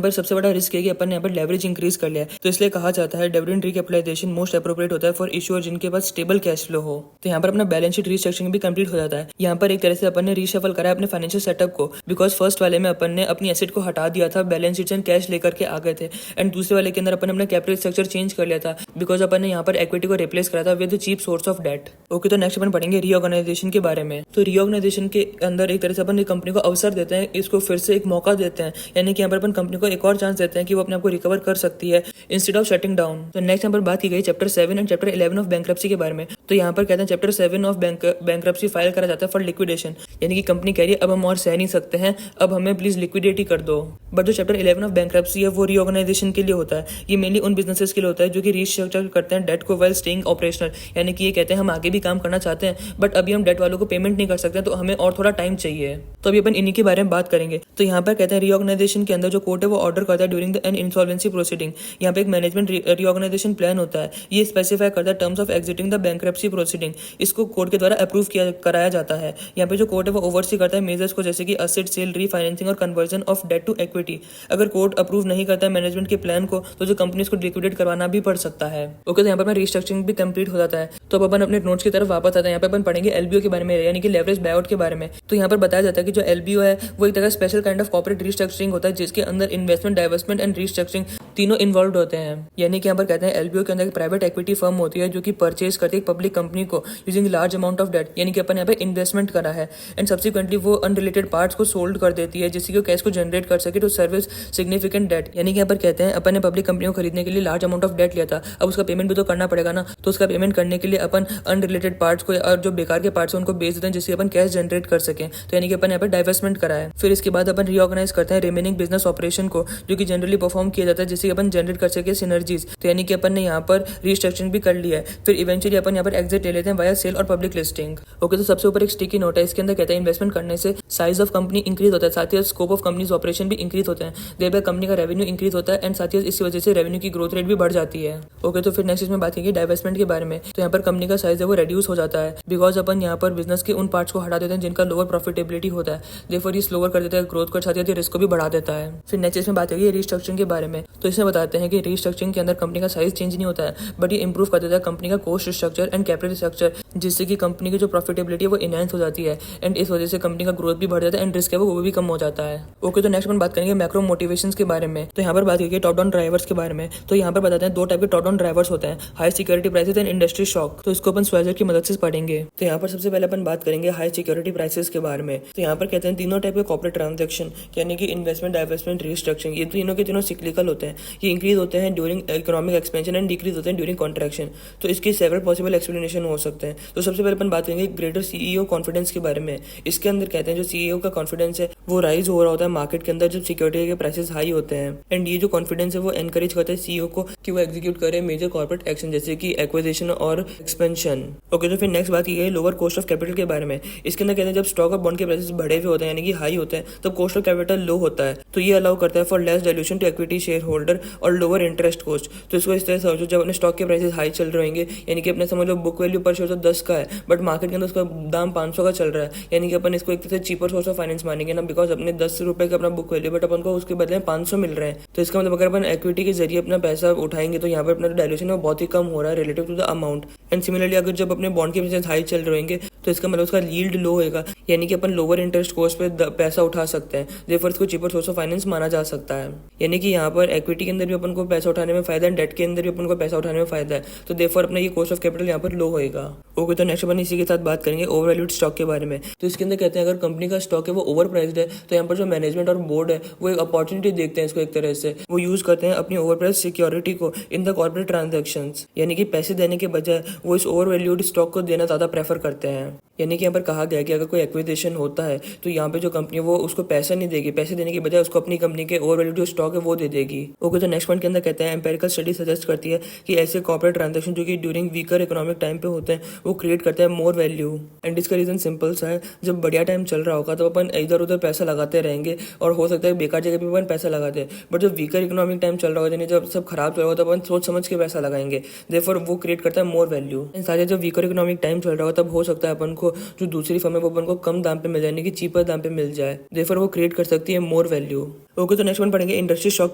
पर सबसे बड़ा रिस्क है कि अपन ने यहाँ पर लेवरेज इंक्रीज कर लिया है, तो इसलिए कहा जाता है डिविडेंड रिकैपिटलाइजेशन मोस्ट एप्रोप्रिएट होता है फॉर इश्यूअर जिनके पास स्टेबल कैश फ्लो हो। तो यहाँ पर अपना बैलेंस शीट रीस्ट्रक्चरिंग भी कंप्लीट हो जाता है। यहाँ पर एक तरह से अपन ने रीशफल करा है अपने फाइनेंशियल सेटअप को, बिकॉज फर्स्ट वाले में अपन ने अपनी एसेट को हटा दिया था, बैलेंस शीट से कैश लेकर के आ गए थे, एंड दूसरे वाले के अंदर अपन ने अपना कैपिटल स्ट्रक्चर चेंज कर लिया था बिकॉज अपन ने यहाँ पर इक्विटी को रिप्लेस करा था with cheap source of debt. Okay, तो नेक्स्ट अपन पढ़ेंगे रीऑर्गेनाइजेशन के बारे में। तो रीऑर्गेनाइजेशन के अंदर एक तरह से अपन कंपनी को अवसर देते हैं, इसको फिर से एक मौका देते हैं, यानी कि यहाँ पर अपन कंपनी को एक और चांस देते हैं कि वो अपने आप को रिकवर कर सकती है इंस्टेड ऑफ शटिंग डाउन। तो नेक्स्ट यहाँ पर बात की गई chapter 7 and chapter 11 of bankruptcy के बारे में। तो यहाँ पर कहते हैं चैप्टर 7 ऑफ बैंक्रप्सी फाइल करा जाता है फॉर लिक्विडेशन, यानी कि कंपनी कह रही है अब हम और सह नहीं सकते हैं, अब हमें प्लीज लिक्विडेट ही कर दो। बट जो चैप्टर 11 ऑफ बैंक्रप्सी है वो रीऑर्गेनाइजेशन के लिए होता है। ये मेनली उन बिजनेसेस के लिए होता है जो कि रीस्ट्रक्चर करते हैं डेट को वेल स्टेइंग ऑपरेशनल, यानी कि ये कहते हैं हम आगे भी काम करना चाहते हैं बट अभी हम डेट वालों को पेमेंट नहीं कर सकते, तो हमें और थोड़ा टाइम चाहिए। तो अभी अपन इन्हीं के बारे में बात करेंगे। तो यहाँ पर कहते हैं रीऑर्गेनाइजेशन के अंदर जो कोर्ट है वो ऑर्डर करता है during the an insolvency proceeding. यहाँ पे एक मैनेजमेंट रीऑर्गेनाइजेशन प्लान होता है, ये स्पेसिफाई करता है terms of exiting the bankruptcy proceeding. इसको कोर्ट के द्वारा अप्रूव कराया जाता है। यहाँ पे जो कोर्ट है वो ओवरसी करता है मेजर्स को, जैसे कि एसेट सेल, रीफाइनेंसिंग और conversion of debt to equity. अगर कोर्ट अप्रूव नहीं करता है मैनेजमेंट के प्लान को तो जो कंपनी को लिक्विडेट करवाना भी पड़ सकता है। ओके, तो यहाँ पर मैं रीस्ट्रक्चरिंग भी कंप्लीट हो जाता है। तो अब अपन अपने नोट्स की तरफ वापस आते हैं। यहाँ पे अपन पढ़ेंगे एलबीओ के बारे में, यानी कि लेवरेज बायआउट के बारे में। तो यहाँ पर बताया जाता है कि जो एलबीओ है वो एक तरह special kind of corporate restructuring होता है जिसके अंदर इन्वेस्टमेंट, डाइवर्समेंट एंड रीस्ट्रक्चरिंग तीनों इन्वॉल्व होते हैं। यानी कि यहाँ पर कहते हैं एलबीओ के अंदर एक प्राइवेट इक्विटी फर्म होती है जो कि परचेज करती है पब्लिक कंपनी को using large amount of debt, यानी कि अपन यहाँ पे इन्वेस्टमेंट करा है एंड सब्सिक्वेंटली वो अनरिलेटेड पार्ट्स को सोल्ड कर देती है जिससे कि वो कैश को जनरेट कर सके टू सर्विस सिग्निफिकेंट डेट। यानी कि यहाँ पर कहते हैं अपन ने पब्लिक कंपनी को खरीदने के लिए लार्ज अमाउंट ऑफ डेट लिया था, अब उसका पेमेंट भी तो करना पड़ेगा ना, तो उसका पेमेंट करने के लिए अपन अनरिलेटेड पार्ट्स को और जो बेकार के पार्ट्स हैं उनको बेच देते हैं जिससे अपन कैश जनरेट कर सकें। तो यानी कि अपन यहाँ पर डाइवर्समेंट करा है। फिर इसके बाद अपन रीऑर्गेनाइज करते हैं रिमेनिंग बिजनेस ऑपरेशन को जो कि जनरली परफॉर्म किया जाता है जिससे जिससे अपन जनरेट कर सके सिनर्जीज। तो यानी कि अपन ने यहाँ पर रीस्ट्रक्चरिंग भी कर लिया है। फिर इवेंचुअली अपन यहाँ पर एग्जिट ले लेते हैं वाया सेल और पब्लिक लिस्टिंग। ओके, तो सबसे ऊपर एक स्टिकी नोट है, इसके अंदर कहते हैं इन्वेस्टमेंट करने से साइज ऑफ कंपनी इंक्रीज होता है, साथ ही स्कोप ऑफ कंपनीज ऑपरेशन भी इंक्रीज होते हैं, देर कंपनी का रेवेन्यू इंक्रीज होता है एंड साथ ही इसी वजह से रेवेन्यू की ग्रोथ रेट भी बढ़ जाती है। ओके, तो फिर नेक्स्ट इसमें बात करेंगे डाइवेस्टमेंट के बारे में। तो यहाँ पर कंपनी का साइज है वो रेड्यूस हो जाता है बिकॉज अपन यहाँ पर बिजनेस के उन पार्ट्स को हटा देते हैं जिनका लोअर प्रॉफिटेबिलिटी होता है, देयरफॉर ये स्लोअर कर देता है ग्रोथ को, साथ ही रिस्क को भी बढ़ा देता है। फिर नेक्स्ट इसमें बात करेंगे रीस्ट्रक्चरिंग के बारे में। तो इसमें बताते हैं कि रीस्ट्रक्चरिंग के अंदर कंपनी का साइज चेंज नहीं होता है, बट ये इंप्रूव कर देता है कंपनी का cost structure and capital structure, जिससे कि कंपनी की जो प्रॉफिटेबिलिटी है वो इनहेंस हो जाती है एंड इस वजह से कंपनी का ग्रोथ भी बढ़ जाता है एंड रिस्क है वो भी कम हो जाता है। ओके, तो नेक्स्ट अपन बात करेंगे मैक्रो मोटिवेशंस के बारे में। तो यहाँ पर बात करेंगे टॉप डाउन ड्राइवर्स के बारे में। तो यहाँ पर बताते हैं दो टाइप के टॉप डाउन ड्राइवर्स होते हैं, high security prices and industry shock. तो इसको अपन स्वेजर की मदद से पढ़ेंगे। तो यहाँ पर सबसे पहले अपन बात करेंगे हाई सिक्योरिटी प्राइसेस के बारे में। तो यहाँ पर कहते हैं तीनों टाइप के कॉर्पोरेट ट्रांजैक्शन यानी कि इन्वेस्टमेंट, डाइवेस्टमेंट, रीस्ट्रक्चरिंग, ये तीनों के तीनों सिक्लिकल होते हैं। ये इंक्रीज होते हैं during economic expansion and decrease होते हैं ड्यूरिंग कॉन्ट्रैक्शन। तो इसकी सेवरल पॉसिबल एक्सप्लेनेशन हो सकते हैं। तो सबसे पहले अपन बात करेंगे ग्रेटर सीईओ कॉन्फिडेंस के बारे में। इसके अंदर कहते हैं जो सीईओ का कॉन्फिडेंस है वो राइज हो रहा होता है मार्केट के अंदर जब सिक्योरिटी के प्राइसेस हाई होते हैं एंड ये जो कॉन्फिडेंस है वो एनकरेज करता है सीईओ को कि वो एग्जीक्यूट करे मेजर कॉर्पोरेट एक्शन जैसे कि एक्विजिशन और एक्सपेंशन। ओके, तो फिर नेक्स्ट बात की गई लोअर कॉस्ट ऑफ कैपिटल के बारे में। इसके अंदर कहते हैं जब स्टॉक और बॉन्ड के प्राइसेस बढ़े हुए होते हैं यानी कि हाई होते हैं तब कॉस्ट ऑफ कैपिटल लो होता है, तो ये अलाउ करता है for less dilution to equity share holder और लोअर इंटरेस्ट कॉस्ट। तो इसको इस तरह से समझो, जब अपने स्टॉक के प्राइसेस हाई चल रहे होंगे यानी कि अपने समझ लो बुक वैल्यू पर शेयर तो 10 का है बट मार्केट के अंदर उसका दाम 500 का चल रहा है, यानी कि अपन इसको एक तरह से चीपर सोर्स ऑफ फाइनेंस मानेंगे ना, बिकॉज अपने 10 रुपए का अपना बुक वैल्यू बट अपन को उसके बदले में 500 मिल रहे हैं। तो इसका मतलब अगर अपन इक्विटी के जरिए अपना पैसा उठाएंगे तो यहाँ पर अपना डायल्यूशन है बहुत ही कम हो रहा है relative to the amount. And similarly अगर जब अपने बॉन्ड के प्राइसेस हाई चल रहे होंगे तो इसका मतलब उसका यील्ड लो होगा, यानी कि अपन लोअर इंटरेस्ट कॉस्ट पे पैसा उठा सकते हैं, देयरफॉर इसको चीपर सोर्स ऑफ फाइनेंस माना जा सकता है। यानी कि यहाँ पर इक्विटी के अंदर भी अपन को पैसा उठाने में फायदा है, डेट के अंदर भी अपन को पैसा उठाने में फायदा है, तो देयरफॉर अपना ये कॉस्ट ऑफ कैपिटल यहाँ पर लो होएगा। ओके, तो नेक्स्ट अपन इसी के साथ बात करेंगे ओवर वैल्यूड स्टॉक के बारे में। तो इसके अंदर कहते हैं अगर कंपनी का स्टॉक है वो ओवर प्राइस्ड है तो यहाँ पर जो मैनेजमेंट और बोर्ड है वो एक अपॉर्चुनिटी देखते हैं, इसको एक तरह से वो यूज करते हैं अपनी ओवर प्राइस सिक्योरिटी को इन द कॉर्पोरेट ट्रांजैक्शंस, यानी कि पैसे देने के बजाय वो इस ओवर वैल्यूड स्टॉक को देना ज्यादा प्रेफर करते हैं। यानी कि यहाँ पर कहा गया कि अगर कोई एक्विजिशन होता है तो यहाँ पे जो कंपनी वो उसको पैसा नहीं देगी, पैसे देने के बजाय उसको अपनी कंपनी के ओवर वैल्यूड जो स्टॉक है वो दे देगी। ओके, तो नेक्स्ट पॉइंट के अंदर कहते हैं एम्पेरिकल स्टडी सजेस्ट करती है कि ऐसे कॉर्पोरेट ट्रांजैक्शन जो कि ड्यूरिंग वीकर इकोनॉमिक टाइम पे होते हैं वो क्रिएट करते हैं मोर वैल्यू। एंड इसका रीजन सिंपल सा है, जब बढ़िया टाइम चल रहा होगा तो अपन इधर उधर पैसा लगाते रहेंगे और हो सकता है बेकार जगह पे अपन पैसा लगाते हैं, बट जब वीकर इकोनॉमिक टाइम चल रहा होगा यानी जब सब खराब चल रहा होगा तो अपन सोच समझ के पैसा लगाएंगे, देयरफॉर वो क्रिएट करता है मोर वैल्यू। साथ जब वीकर इकोनॉमिक टाइम चल रहा होगा तब हो सकता है अपन को जो दूसरी फर्म है वो अपन को कम दाम पे मिल जाए यानी कि चीपर दाम पे मिल जाए, देयरफॉर वो क्रिएट कर सकती है मोर वैल्यू। ओके, तो नेक्स्ट वन पढ़ेंगे इंडस्ट्री शॉक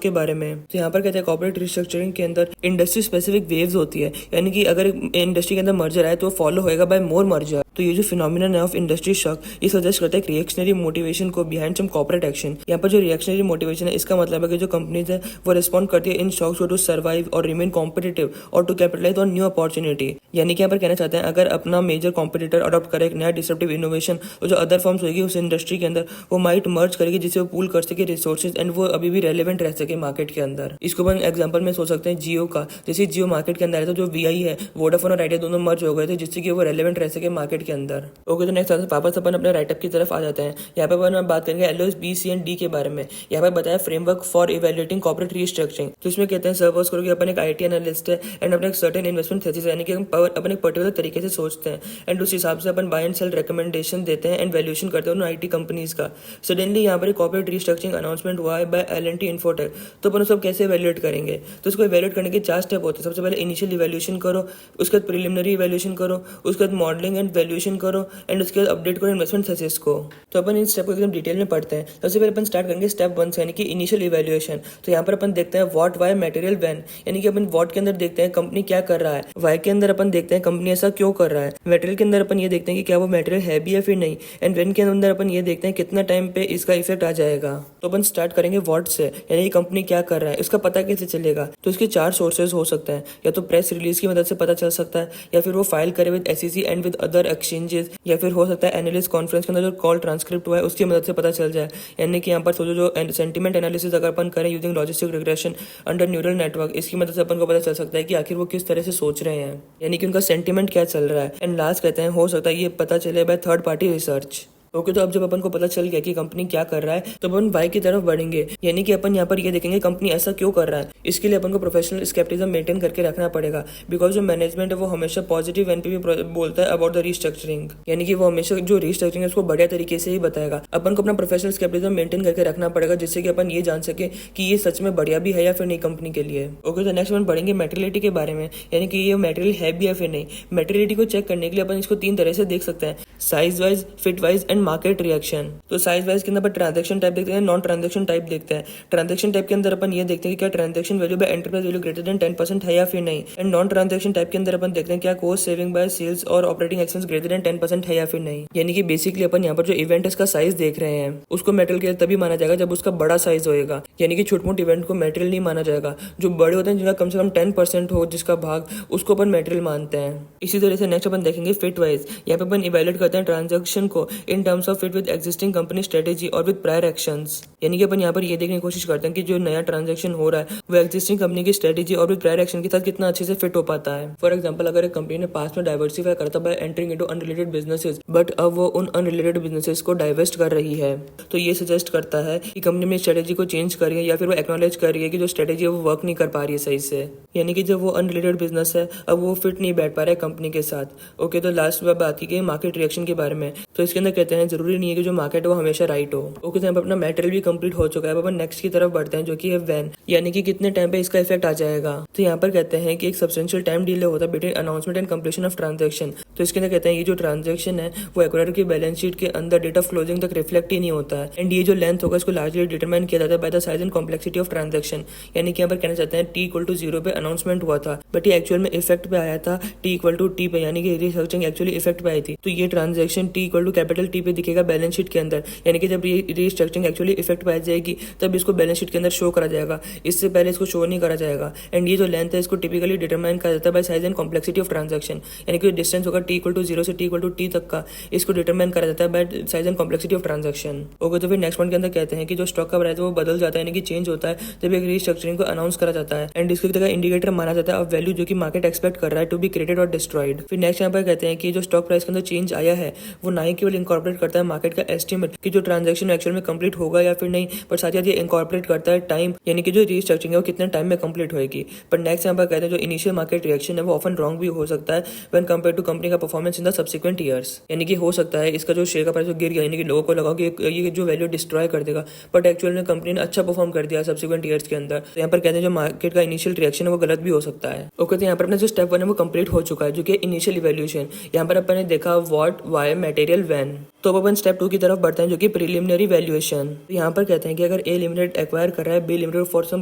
के बारे में। तो यहाँ पर कहते हैं कॉर्पोरेट रिस्ट्रक्चरिंग के अंदर इंडस्ट्री स्पेसिफिक वेव्स होती है, यानी कि अगर इंडस्ट्री के अंदर मर्जर आए तो फॉलो होएगा बाय मोर मर्जर। तो ये जो फिनोमिनन है ऑफ इंडस्ट्री शॉक ये सजेस्ट करता है रिएक्शनरी मोटिवेशन को बिहाइंड सम कॉर्पोरेट एक्शन। यहाँ पर जो रिएक्शनरी मोटिवेशन है इसका मतलब है कि जो कंपनीज है वो रिस्पॉन्ड करती है इन शॉक्स टू सर्वाइव और रिमेन कॉम्पिटिटिव और to capitalize on new opportunity. यानी कि यहाँ पर कहना चाहते हैं अगर अपना मेजर कॉम्पिटिटर अडॉप्ट करे एक नया डिसरप्टिव इनोवेशन तो जो अदर फर्म्स होगी उस इंडस्ट्री के अंदर वो माइट मर्ज करेगी जिससे वो पूल कर सके रिसोर्सेज एंड वो अभी भी रेलेवेंट रह सके मार्केट के अंदर। इसको अपन एग्जांपल में सोच सकते हैं जियो का, जैसे जियो मार्केट के अंदर आया था जो वीआई है वोडाफोन और आइडिया दोनों मर्ज हो गए थे जिससे कि वो रेलेवेंट रह सके मार्केट के अंदर। ओके, तो नेक्स्ट वापस अपन अपने राइटअप की तरफ आ जाते हैं। यहाँ पे अपन बात करेंगे LOS B C and D के बारे में। यहाँ पे बताया framework for evaluating corporate restructuring. तो इसमें कहते हैं सपोज करो कि अपन एक आईटी एनालिस्ट है एंड अपने एक सर्टेन इन्वेस्टमेंट थीसिस यानी कि अपन एक पर्टिकुलर तरीके से सोचते हैं एंड उस हिसाब से अपन बाय एंड सेल रिकमेंडेशन देते हैं एंड वैल्यूएशन करते हैं उन आईटी कंपनीज का। सडनली यहाँ पर कॉर्पोरेट रीस्ट्रक्चरिंग अनाउंसमेंट हुआ है बाय एल&टी इन्फोटेक, तो अपन सब कैसे इवैल्यूएट करेंगे? तो उसको इवैल्यूएट करने के 4 स्टेप होते हैं। सबसे पहले इनिशियल इवैल्यूएशन करो, उसके बाद प्रिलिमिनरी इवैल्यूएशन करो, उसके बाद मॉडलिंग एंड वैल्यूएशन करो एंड उसके बाद अपडेट करो इन्वेस्टमेंट थीसिस को। तो अपन इन स्टेप को एकदम डिटेल में पढ़ते हैं। सबसे पहले अपन स्टार्ट करेंगे स्टेप 1 से यानी कि इनिशियल इवैल्यूएशन। तो यहाँ पर अपन देखते हैं व्हाट, व्हाई, मटेरियल, व्हेन, यानी कि अपन व्हाट के अंदर देखते हैं कंपनी क्या कर रहा है, व्हाई के अंदर अपन देखते हैं कंपनी ऐसा क्यों कर रहा है, मटेरियल के अंदर अपन ये देखते हैं कि क्या वो मटेरियल है भी या फिर नहीं, एंड व्हेन के अंदर अपन ये देखते हैं कितना टाइम पे इसका इफेक्ट आ जाएगा। तो अपन स्टार्ट करेंगे व्हाट से, यानी कि कंपनी क्या कर रहा है इसका पता कैसे चलेगा? तो इसके 4 सोर्सेज हो सकते हैं, या तो प्रेस रिलीज की मदद से पता चल सकता है, या फिर वो फाइल करे with SEC and with other exchanges, या फिर हो सकता है एनालिस्ट कॉन्फ्रेंस के अंदर जो कॉल ट्रांसक्रिप्ट हुआ है उसकी मदद से पता चल जाए। यानी कि यहाँ पर सोचो जो सेंटिमेंट एनालिसिस अगर अपन करें using logistic regression under neural network, इसकी मदद से अपन को पता चल सकता है कि आखिर वो किस तरह से सोच रहे हैं, यानी कि उनका सेंटिमेंट क्या चल रहा है। एंड लास्ट कहते हैं हो सकता है ये पता चले by third party research. Okay, तो अब जब अपन को पता चल गया कि कंपनी क्या कर रहा है तो अपन वाई की तरफ बढ़ेंगे, यानी कि अपन यहाँ पर ये देखेंगे कंपनी ऐसा क्यों कर रहा है। इसके लिए अपन को प्रोफेशनल स्केप्टिज्म मेंटेन करके रखना पड़ेगा, बिकॉज जो मैनेजमेंट है वो हमेशा पॉजिटिव एनपीवी बोलता है अबाउट द रीस्ट्रक्चरिंग, यानी कि वो हमेशा जो रीस्ट्रक्चरिंग है उसको बढ़िया तरीके से ही बताएगा। अपन को अपना प्रोफेशनल स्केप्टिज्म मेंटेन करके रखना पड़ेगा, जिससे कि अपन ये जान सके कि ये सच में बढ़िया भी है या फिर नहीं कंपनी के लिए। ओके, तो नेक्स्ट अपन पढ़ेंगे मेटेरियलिटी के बारे में, यानी कि ये मटेरियल है भी या फिर नहीं। मेटेरियलिटी को चेक करने के लिए अपन इसको 3 तरह से देख सकते हैं, size wise, fit wise and market reaction. तो साइज वाइज के अंदर अपन ट्रांजैक्शन टाइप देखते हैं, नॉन ट्रांजैक्शन टाइप देखते हैं। ट्रांजैक्शन टाइप के अंदर अपन ये देखते हैं कि क्या transaction value by enterprise value greater than 10% है या फिर नहीं। एंड नॉन ट्रांजैक्शन टाइप के अंदर अपन देखते हैं क्या कॉस्ट सेविंग बाय सेल्स और ऑपरेटिंग एक्सपेंस ग्रेटर देन 10% है या फिर नहीं। यानी कि बेसिकली अपन यहाँ पर जो इवेंट इसका साइज देख रहे हैं उसको मेटेरियल के तभी माना जाएगा जब उसका बड़ा साइज होएगा, यानी कि छोटे मोटे इवेंट को मेटेरियल नहीं माना जाएगा। जो बड़े होते हैं जिनका कम से कम 10% हो जिसका भाग, उसको अपन मेटेरियल मानते हैं। इसी तरह से नेक्स्ट अपन देखेंगे फिट वाइज। यहाँ पे अपन इवेल्युएट करते हैं ट्रांजैक्शन को in terms of fit with existing company strategy और विद प्रायर एक्शंस, यानी कि अपन यहाँ पर ये देखने की कोशिश करते हैं कि जो नया ट्रांजैक्शन हो रहा है वो एग्जिस्टिंग कंपनी की स्ट्रेटेजी और विद प्रायर एक्शन के साथ कितना अच्छे से फिट हो पाता है। फॉर एग्जांपल, अगर एक कंपनी ने पास में डाइवर्सिफाई करता bye entering into unrelated businesses, but अब वो उन अनरिलेटेड बिजनेसेस को डाइवेस्ट कर रही है, तो ये सजेस्ट करता है कि कंपनी में स्ट्रेटेजी को चेंज कर रही है या फिर वो एक्नॉलेज कर रही है कि जो स्ट्रेटेजी है वो वर्क नहीं कर पा रही है सही से, यानी कि जब वो अनरिलेटेड बिजनेस है अब वो फिट नहीं बैठ पा रहा है कंपनी के साथ। ओके, तो लास्ट में बात की गई मार्केट रिएक्शन के बारे में। तो इसके अंदर कहते हैं जरूरी नहीं है कि जो मार्केट है वो हमेशा राइट हो। ओके, तो यहाँ पर अपना मटेरियल भी कंप्लीट हो चुका है। अब अपन नेक्स्ट की तरफ बढ़ते हैं जो कि है व्हेन, यानी कि कितने टाइम पे इसका इफेक्ट आ जाएगा। तो यहाँ पर कहते हैं कि एक सब्सटेंशियल टाइम डिले होता है between announcement and completion of transaction. तो इसके अंदर कहते हैं ये जो ट्रांजैक्शन है वो एक्वायरर की बैलेंस शीट के अंदर डेट ऑफ क्लोजिंग तक रिफ्लेक्ट ही नहीं होता है। एंड ये जो लेंथ होगा इसको लार्जली डिटरमाइन किया जाता है by the size and complexity of transaction, यानी कि यहाँ पर कहना चाहते हैं t=0 पे अनाउंसमेंट हुआ था बट ये एक्चुअल में इफेक्ट पे आया था t=t पे, यानी कि रीस्ट्रक्चरिंग एक्चुअली इफेक्ट पे आई थी। तो ये ट्रांजैक्शन t=T पे दिखेगा बैलेंस शीट के अंदर, यानी कि जब रीस्ट्रक्चरिंग एक्चुअली इफेक्ट पे आ जाएगी तब इसको बैलेंस शीट के अंदर शो करा जाएगा, इससे पहले इसको शो नहीं करा जाएगा। एंड ये जो लेंथ है इसको टिपिकली डिटरमाइन करा जाता है bye size and complexity of transaction, यानी कि डिस्टेंस होगा t=0 से t=t तक का, इसको डिटरमाइन करा जाता है bye size and complexity of transaction. Okay, तो फिर नेक्स्ट पॉइंट के अंदर कहते हैं कि जो स्टॉक का प्राइस है वो बदल जाता है, यानी कि चेंज होता है जब एक रीस्ट्रक्चरिंग को अनाउंस करा जाता है। एंड इसको एक तरह का इंडिकेटर माना जाता है ऑफ वैल्यू जो कि मार्केट एक्सपेक्ट कर रहा है टू बी क्रिएटेड और डिस्ट्रॉयड। फिर नेक्स्ट यहाँ पर कहते हैं कि जो स्टॉक प्राइस के अंदर चेंज आया है वो ना ही केवल इंकॉर्पोरेट करता है मार्केट का एस्टिमेट कि जो ट्रांजैक्शन एक्चुअल में कंप्लीट होगा या फिर नहीं, पर साथ ही ये इंकॉर्पोरेट करता है टाइम, यानी कि जो रीस्ट्रक्चरिंग है वो कितने टाइम में कंप्लीट होगी। पर नेक्स्ट यहाँ पर कहते हैं जो इनिशियल मार्केट रिएक्शन है वो ऑफन रॉन्ग भी हो सकता है व्हेन कंपेयर टू कंपनी का performance in the subsequent years, यानी कि हो सकता है इसका जो शेयर का प्राइस गिर गया, यानी कि लोगों को लगा कि ये जो वैल्यू डिस्ट्रॉय कर देगा, बट एक्चुअल में कंपनी ने अच्छा परफॉर्म कर दिया सब्सिक्वेंट ईयर्स के अंदर। तो यहाँ पर कहते हैं जो मार्केट का इनिशियल रिएक्शन है वो गलत भी हो सकता है। ओके, तो यहाँ पर अपना जो स्टेप 1 है वो कंप्लीट हो चुका है जो कि इनिशियल इवैल्यूएशन। यहाँ पर अपन ने देखा व्हाट, व्हाई, मटेरियल, व्हेन। तो अब अपन स्टेप 2 की तरफ बढ़ते हैं जो कि प्रीलिमिनरी वैल्यूएशन। तो यहाँ पर कहते हैं कि अगर ए लिमिटेड एक्वायर कर रहा है B limited for some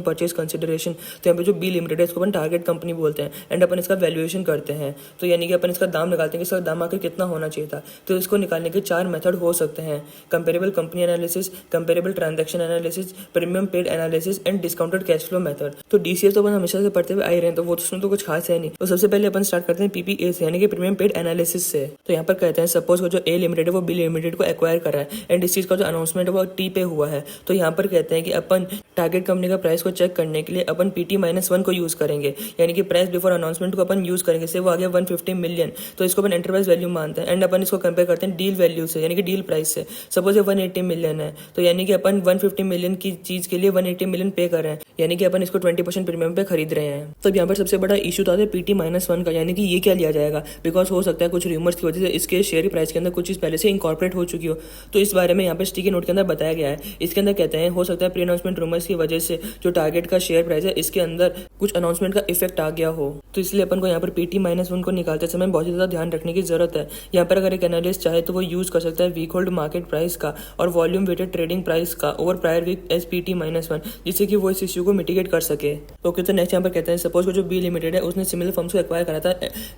purchase consideration, तो यहाँ पे जो बी लिमिटेड है इसको अपन टारगेट कंपनी बोलते हैं एंड अपन इसका वैल्यूएशन करते हैं। तो यानी कि अपन इसका दाम निकालते हैं कि इसका दाम आकर कितना होना चाहिए था। तो इसको निकालने के 4 मेथड हो सकते हैं, comparable company analysis, comparable transaction analysis, premium paid analysis and discounted cash flow method. तो डीसीएफ तो अपन हमेशा से पढ़ते हुए आ रहे हैं, तो वो उसमें तो कुछ खास है नहीं। तो सबसे पहले अपन स्टार्ट करते हैं पीपीए से, यानी कि प्रीमियम पेड एनालिसिस से। तो यहाँ पर कहते हैं सपोज जो ए लिमिटेड है वो बी लिमिटेड को एक्वायर कर रहा है एंड इस चीज का जो अनाउंसमेंट है वो टी पे हुआ है। तो यहाँ पर कहते हैं कि अपन टारगेट कंपनी का प्राइस को चेक करने के लिए अपन PT-1 को यूज करेंगे, यानी कि प्राइस बिफोर अनाउंसमेंट को अपन यूज करेंगे, से वो आ गया 150 मिलियन। तो इसको अपन एंटरप्राइज वैल्यू मानते हैं एंड अपन इसको कंपेयर करते हैं डील वैल्यू से, यानी कि डील प्राइस से। सपोज ये 180 मिलियन है, तो यानी कि अपन 150 मिलियन की चीज के लिए 180 मिलियन पे कर रहे हैं, यानी कि अपन इसको 20% प्रीमियम पे खरीद रहे हैं। तो यहाँ पर सबसे बड़ा इशू था PT-1 का, यानी कि ये क्या लिया जाएगा, बिकॉज हो सकता है कुछ रूमर्स की वजह से इसके शेयर प्राइस के अंदर कुछ चीज पहले से इंकॉर्पोरेट हो चुकी हो। तो इस बारे में यहाँ पर स्टिकी नोट के अंदर बताया गया है। इसके अंदर कहते हैं हो सकता है प्री अनाउंसमेंट रूमर्स की वजह से जो टारगेट का शेयर प्राइस है इसके अंदर कुछ अनाउंसमेंट का इफेक्ट आ गया हो। तो इसलिए अपन को यहाँ पर PT-1 को निकालते समय बहुत ज्यादा ध्यान रखने की जरूरत है। यहाँ पर अगर एक एनालिस्ट चाहे तो वो यूज कर सकता है वीक होल्ड मार्केट प्राइस का और वॉल्यूम वेटेड ट्रेडिंग प्राइस का over prior week as PT-1, जिससे कि वो इस इश्यू को मिटिगेट कर सके। ओके, तो नेक्स्ट यहाँ पर कहते हैं सपोज को जो बी लिमिटेड है उसने सिमिलर फर्म्स को एक्वायर करा था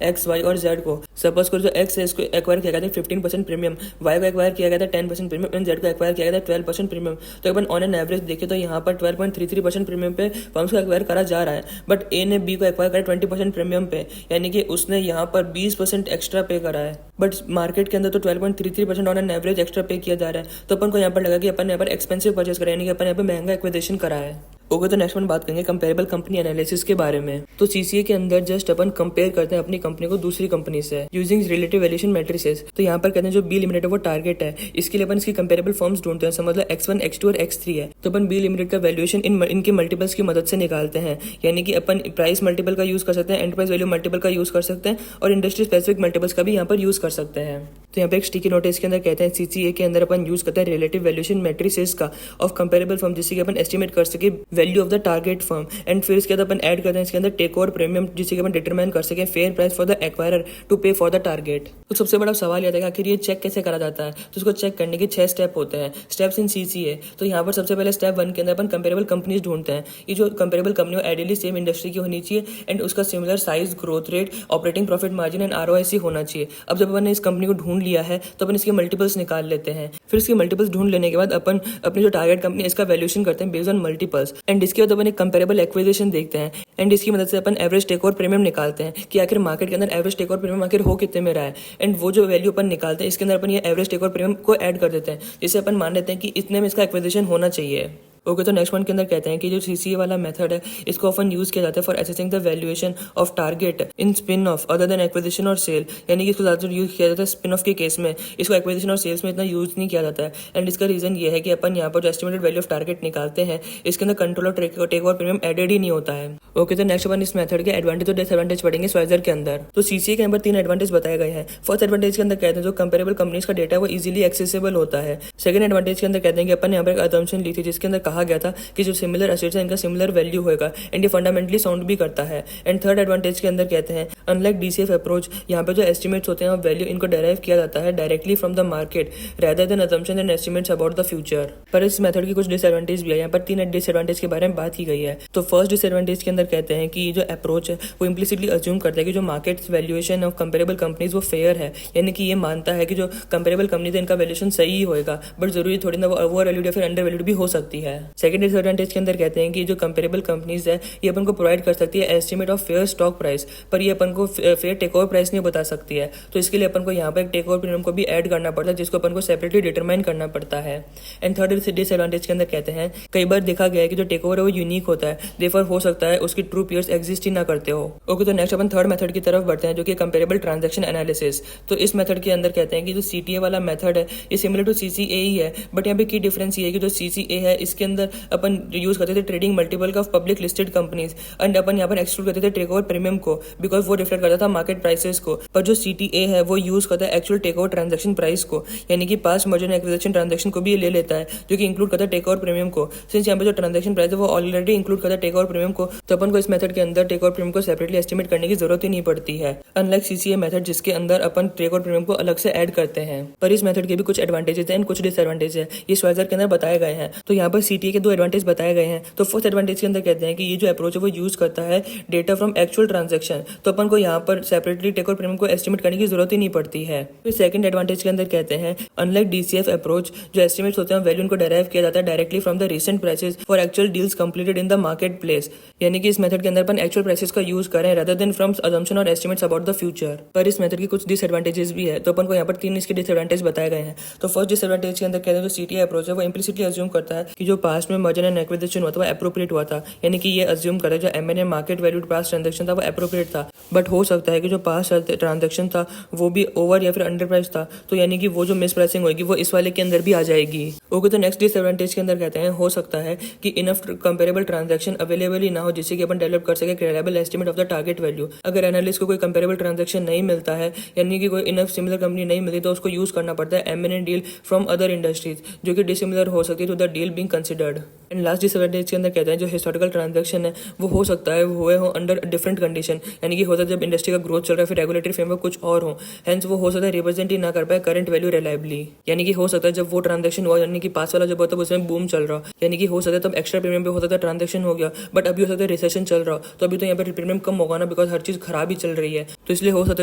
एक्स, वाई और जेड को। सपोज को जो एक्स है इसको एक्वायर किया गया था 15% प्रीमियम, वाई को एक्वायर किया गया था 10% प्रीमियम एंड जेड को एक्वायर किया गया था 12% प्रीमियम। तो अपन ऑन एन एवरेज देखें तो यहाँ पर 12.33% प्रीमियम पे फर्म्स को एक्वायर करा जा रहा है, बट ए ने बी को एक्वायर करा 20% प्रीमियम पे, यानी कि उसने यहाँ पर 20% एक्स्ट्रा पे करा है, बट मार्केट के अंदर तो 12.33% ऑन एन एवरेज एक्स्ट्रा पे किया जा रहा है। तो अपन को यहाँ पर लगा कि अपन यहाँ पर एक्सपेंसिव परचेस करा, यानी कि अपन यहाँ पर महंगा एक्विजिशन करा है। ओके, तो नेक्स्ट वन बात करेंगे कंपेरेबल कंपनी एनालिसिस के बारे में। तो सीसीए के अंदर जस्ट अपन कंपेयर करते हैं अपनी कंपनी को दूसरी कंपनी से यूजिंग रिलेटिव वैल्यूएशन मैट्रिसेस। तो यहाँ पर कहते हैं जो बी लिमिटेड है वो टारगेट है, इसके लिए अपन इसकी कंपेरेबल फर्म्स ढूंढते हैं। समझ लो X1, X2 और X3 है, तो अपन बी लिमिटेड का वैल्यूएशन इनके मल्टीपल्स की मदद से निकालते हैं। यानी कि अपन प्राइस मल्टीपल का यूज कर सकते हैं, एंटरप्राइज वैल्यू मल्टीपल का यूज कर सकते हैं और इंडस्ट्री स्पेसिफिक मल्टीपल्स का भी यहाँ पर यूज कर सकते हैं। तो यहाँ पे एक स्टिकी नोट है, इसके अंदर कहते हैं सीसीए के अंदर अपन यूज करते हैं रिलेटिव वैल्यूएशन मैट्रिसेस का ऑफ कंपेरेबल फर्म, जिससे कि अपन एस्टिमेट कर सके value of the target firm. And फिर इसके बाद अपन ऐड करते हैं इसके अंदर टेक ओवर प्रीमियम, जिससे कि अपन डिटरमाइन कर सके fair price for the acquirer to pay for the target. तो सबसे बड़ा सवाल यह था कि आखिर ये चेक कैसे करा जाता है। तो उसको चेक करने के 6 स्टेप होते हैं, स्टेप्स इन सीसीए। तो यहाँ पर सबसे पहले स्टेप 1 के अंदर अपन कंपेरेबल कंपनीज ढूंढते हैं। ये जो कंपेरेबल कंपनी हो आइडियली सेम इंडस्ट्री की होनी चाहिए एंड उसका similar size, growth rate, operating profit margin and ROIC होना चाहिए। अब जब अपन ने इस कंपनी को ढूंढ लिया है तो अपन इसके मल्टीपल्स निकाल लेते हैं। फिर इसके मल्टीपल्स ढूंढ लेने के बाद अपन अपनी जो टारगेट कंपनी इसका वैल्यूएशन करते हैं बेस्ड ऑन मल्टीपल्स। एंड इसके बाद अपन एक कंपेरेबल एक्विजिशन देखते हैं एंड इसकी मदद से अपन एवरेज टेक ओवर प्रीमियम निकालते हैं कि आखिर मार्केट के अंदर एवरेज टेक ओवर प्रीमियम आखिर हो कितने में रहा है। एंड वो जो वैल्यू अपन निकालते हैं इसके अंदर अपन ये एवरेज टेक ओवर प्रीमियम को ऐड कर देते हैं, जिससे अपन मान लेते हैं कि इतने में इसका एक्विजिशन होना चाहिए। ओके, तो नेक्स्ट वन के अंदर कहते हैं कि जो सीसीए वाला मेथड है इसको ऑफन यूज किया जाता है for assessing the valuation of target in spin off other than acquisition और सेल। यानी कि इसको ज्यादातर यूज किया जाता है स्पिन ऑफ के केस में, इसको एक्विजिशन और सेल्स में इतना यूज नहीं किया जाता है। एंड इसका रीजन ये है कि अपन यहाँ पर जो एस्टिमेटेड वैल्यू ऑफ टारगेट निकालते हैं इसके अंदर कंट्रोल और टेक ओवर प्रीमियम एडेड ही नहीं होता है। ओके, तो नेक्स्ट अपन इस मेथड के एडवांटेज और डिसएडवांटेज पढ़ेंगे स्वाइजर के अंदर। तो सीसीए के नंबर 3 एडवांटेज बताए गए हैं। फर्स्ट एडवांटेज के अंदर कहते हैं जो कंपेरेबल कंपनीज का डेटा है वो इजीली एक्सेसिबल होता है। सेकंड एडवांटेज के अंदर कहते हैं कि अपन यहाँ पर एक असम्पशन ली थी जिसके अंदर कहा गया था कि जो सिमिलर एसेट्स है इनका सिमिलर वैल्यू होगा एंड ये फंडामेंटली साउंड भी करता है। एंड थर्ड एडवांटेज के अंदर कहते हैं अनलाइक डीसीएफ अप्रोच, यहाँ पे जो एस्टिमेट्स होते हैं वैल्यू इनको डेराइव किया जाता है directly from the market rather than assumption and estimates about the future. पर इस मेथड की कुछ डिसएडवांटेज भी है। यहाँ पर 3 डिसएडवांटेज के बारे में बात की गई है। तो फर्स्ट डिसएडवांटेज के अंदर कहते हैं कि जो अप्रोच है वो इम्प्लिसिटली अज्यूम करता है कि जो market valuation of comparable companies वो फेयर है। यानी कि ये मानता है कि जो कंपेरेबल कंपनीज है इनका वैल्यूएशन सही ही होगा, बट जरूरी थोड़ी ना वो ओवर वैल्यूड या फिर अंडर वैल्यूड भी हो सकती है। सेकंड डिसएडवांटेज के अंदर कहते हैं कि जो कंपेरेबल कंपनीज है ये अपन को प्रोवाइड कर सकती है estimate of fair stock price, पर ये अपन को फेयर टेक ओवर प्राइस नहीं बता सकती है। तो इसके लिए अपन को यहाँ पर एक टेक ओवर प्रीमियम को भी ऐड करना पड़ता है जिसको अपन को सेपरेटली डिटरमाइन करना पड़ता है। एंड थर्ड डिसएडवांटेज के अंदर कहते हैं कई बार देखा गया है कि जो टेक ओवर है वो यूनिक होता है, देयरफॉर हो सकता है उसकी ट्रू पीयर्स एग्जिस्ट ही ना करते हो। ओके, तो नेक्स्ट अपन थर्ड मेथड की तरफ बढ़ते हैं जो कि कंपेरेबल ट्रांजैक्शन एनालिसिस। तो इस मेथड के अंदर कहते हैं कि जो सीटीए वाला मेथड है ये सिमिलर टू सीसीए ही है, बट यहाँ पे की डिफरेंस ये है कि जो सीसीए है इसके अंदर अपन यूज करते थे ट्रेडिंग मल्टीपल का पब्लिक लिस्टेड कंपनीज एंड अपन यहाँ पर एक्सक्लूड करते थे टेक ओवर प्रीमियम को बिकॉज वो रिफ्लेक्ट करता था मार्केट प्राइसेस को। पर जो सीटीए है वो यूज करता है actual take over transaction price को, यानी कि past merger and acquisition transaction को भी ले लेता है जो कि इंक्लूड करता है टेक ओवर प्रीमियम को। सिंस यहाँ पे जो ट्रांजैक्शन प्राइस है वो ऑलरेडी इंक्लूड करता है टेक ओवर प्रीमियम को, तो अपन को इस मेथड के अंदर टेक ओवर प्रीमियम को सेपरेटली एस्टिमेट करने की जरूरत ही नहीं पड़ती है, अनलाइक सीसीए मेथड जिसके अंदर अपन टेक ओवर प्रीमियम को अलग से ऐड करते हैं। पर इस मेथड के भी कुछ एडवांटेजेस एंड कुछ डिसएडवांटेज है, ये स्वाइजर के अंदर बताए गए हैं। तो यहाँ पर सीटीए के 2 एडवांटेज बताए गए हैं। तो फर्स्ट एडवांटेज के अंदर कहते हैं कि ये जो अप्रोच है वो यूज करता है डेटा फ्रॉम एक्चुअल ट्रांजैक्शन, तो अपन को यहाँ पर सेपरेटली टेक ओवर प्रीमियम को एस्टिमेट करने की जरूरत ही नहीं पड़ती है। फिर सेकंड एडवांटेज के अंदर कहते हैं अनलाइक डीसीएफ अप्रोच, जो एस्टिमेट्स होते हैं वैल्यू इनको डेराइव किया जाता है directly from the recent prices for actual deals completed in the market place. यानी कि इस मेथड के अंदर अपन एक्चुअल प्राइसेस का यूज करें रादर देन फ्रॉम असम्पशन और एस्टिमेट्स अबाउट द फ्यूचर। पर इस मेथड की कुछ डिसएडवांटेजेस भी है, तो अपन को यहाँ पर 3 इसके डिसएडवांटेज बताए गए हैं। तो फर्स्ट डिसएडवांटेज के अंदर कहते हैं जो सीटीए अप्रोच है वो इम्प्लिसिटली अज्यूम करता है कि जो पास्ट में मर्जर एंड एक्विजिशन हुआ था वो एप्रोप्रिएट हुआ था। यानी कि ये अज्यूम करे जो MNA market valued past transaction था वो एप्रोप्रिएट था, बट हो सकता है कि जो पास्ट ट्रांजैक्शन था वो भी ओवर या फिर अंडर प्राइस था, तो यानी कि वो जो मिस प्राइसिंग होगी वो इस वाले के अंदर भी आ जाएगी। ओके, तो नेक्स्ट डिसएडवांटेज के अंदर कहते हैं हो सकता है कि इनफ कंपेरेबल ट्रांजैक्शन अवेलेबल ही ना हो जिससे कि अपन डेवलप कर सके reliable estimate of the target value. अगर एनालिस्ट को कोई कंपेरेबल ट्रांजैक्शन नहीं मिलता है, यानी कि कोई इनफ सिमिलर कंपनी नहीं मिलती, तो उसको यूज करना पड़ता है M and A deal from other industries जो कि डिसिमिलर हो सकती है to the deal being considered. And last disadvantage के अंदर कहते हैं जो हिस्टोरिकल ट्रांजैक्शन है वो हो सकता है हुए हो अंडर डिफरेंट कंडीशन, यानी कि हो सकता है जब इंडस्ट्री का ग्रोथ चल रहा है फिर रेगुलेटरी फ्रेमवर्क कुछ और हो, हेंस वो हो सकता है रिप्रेजेंट ही ना कर पाए करंट वैल्यू रिलायबली। यानी कि हो सकता है जब वो ट्रांजैक्शन हुआ यानी कि पास वाला जब होता है उसमें बूम चल रहा, यानी कि हो सकता है तब एक्स्ट्रा प्रीमियम पे हो सकता है ट्रांजैक्शन हो गया, बट अभी हो सकता है रिसेशन चल रहा, तो अभी तो यहाँ पर प्रीमियम कम होगा ना बिकॉज हर चीज खराब ही चल रही है, तो इसलिए हो सकता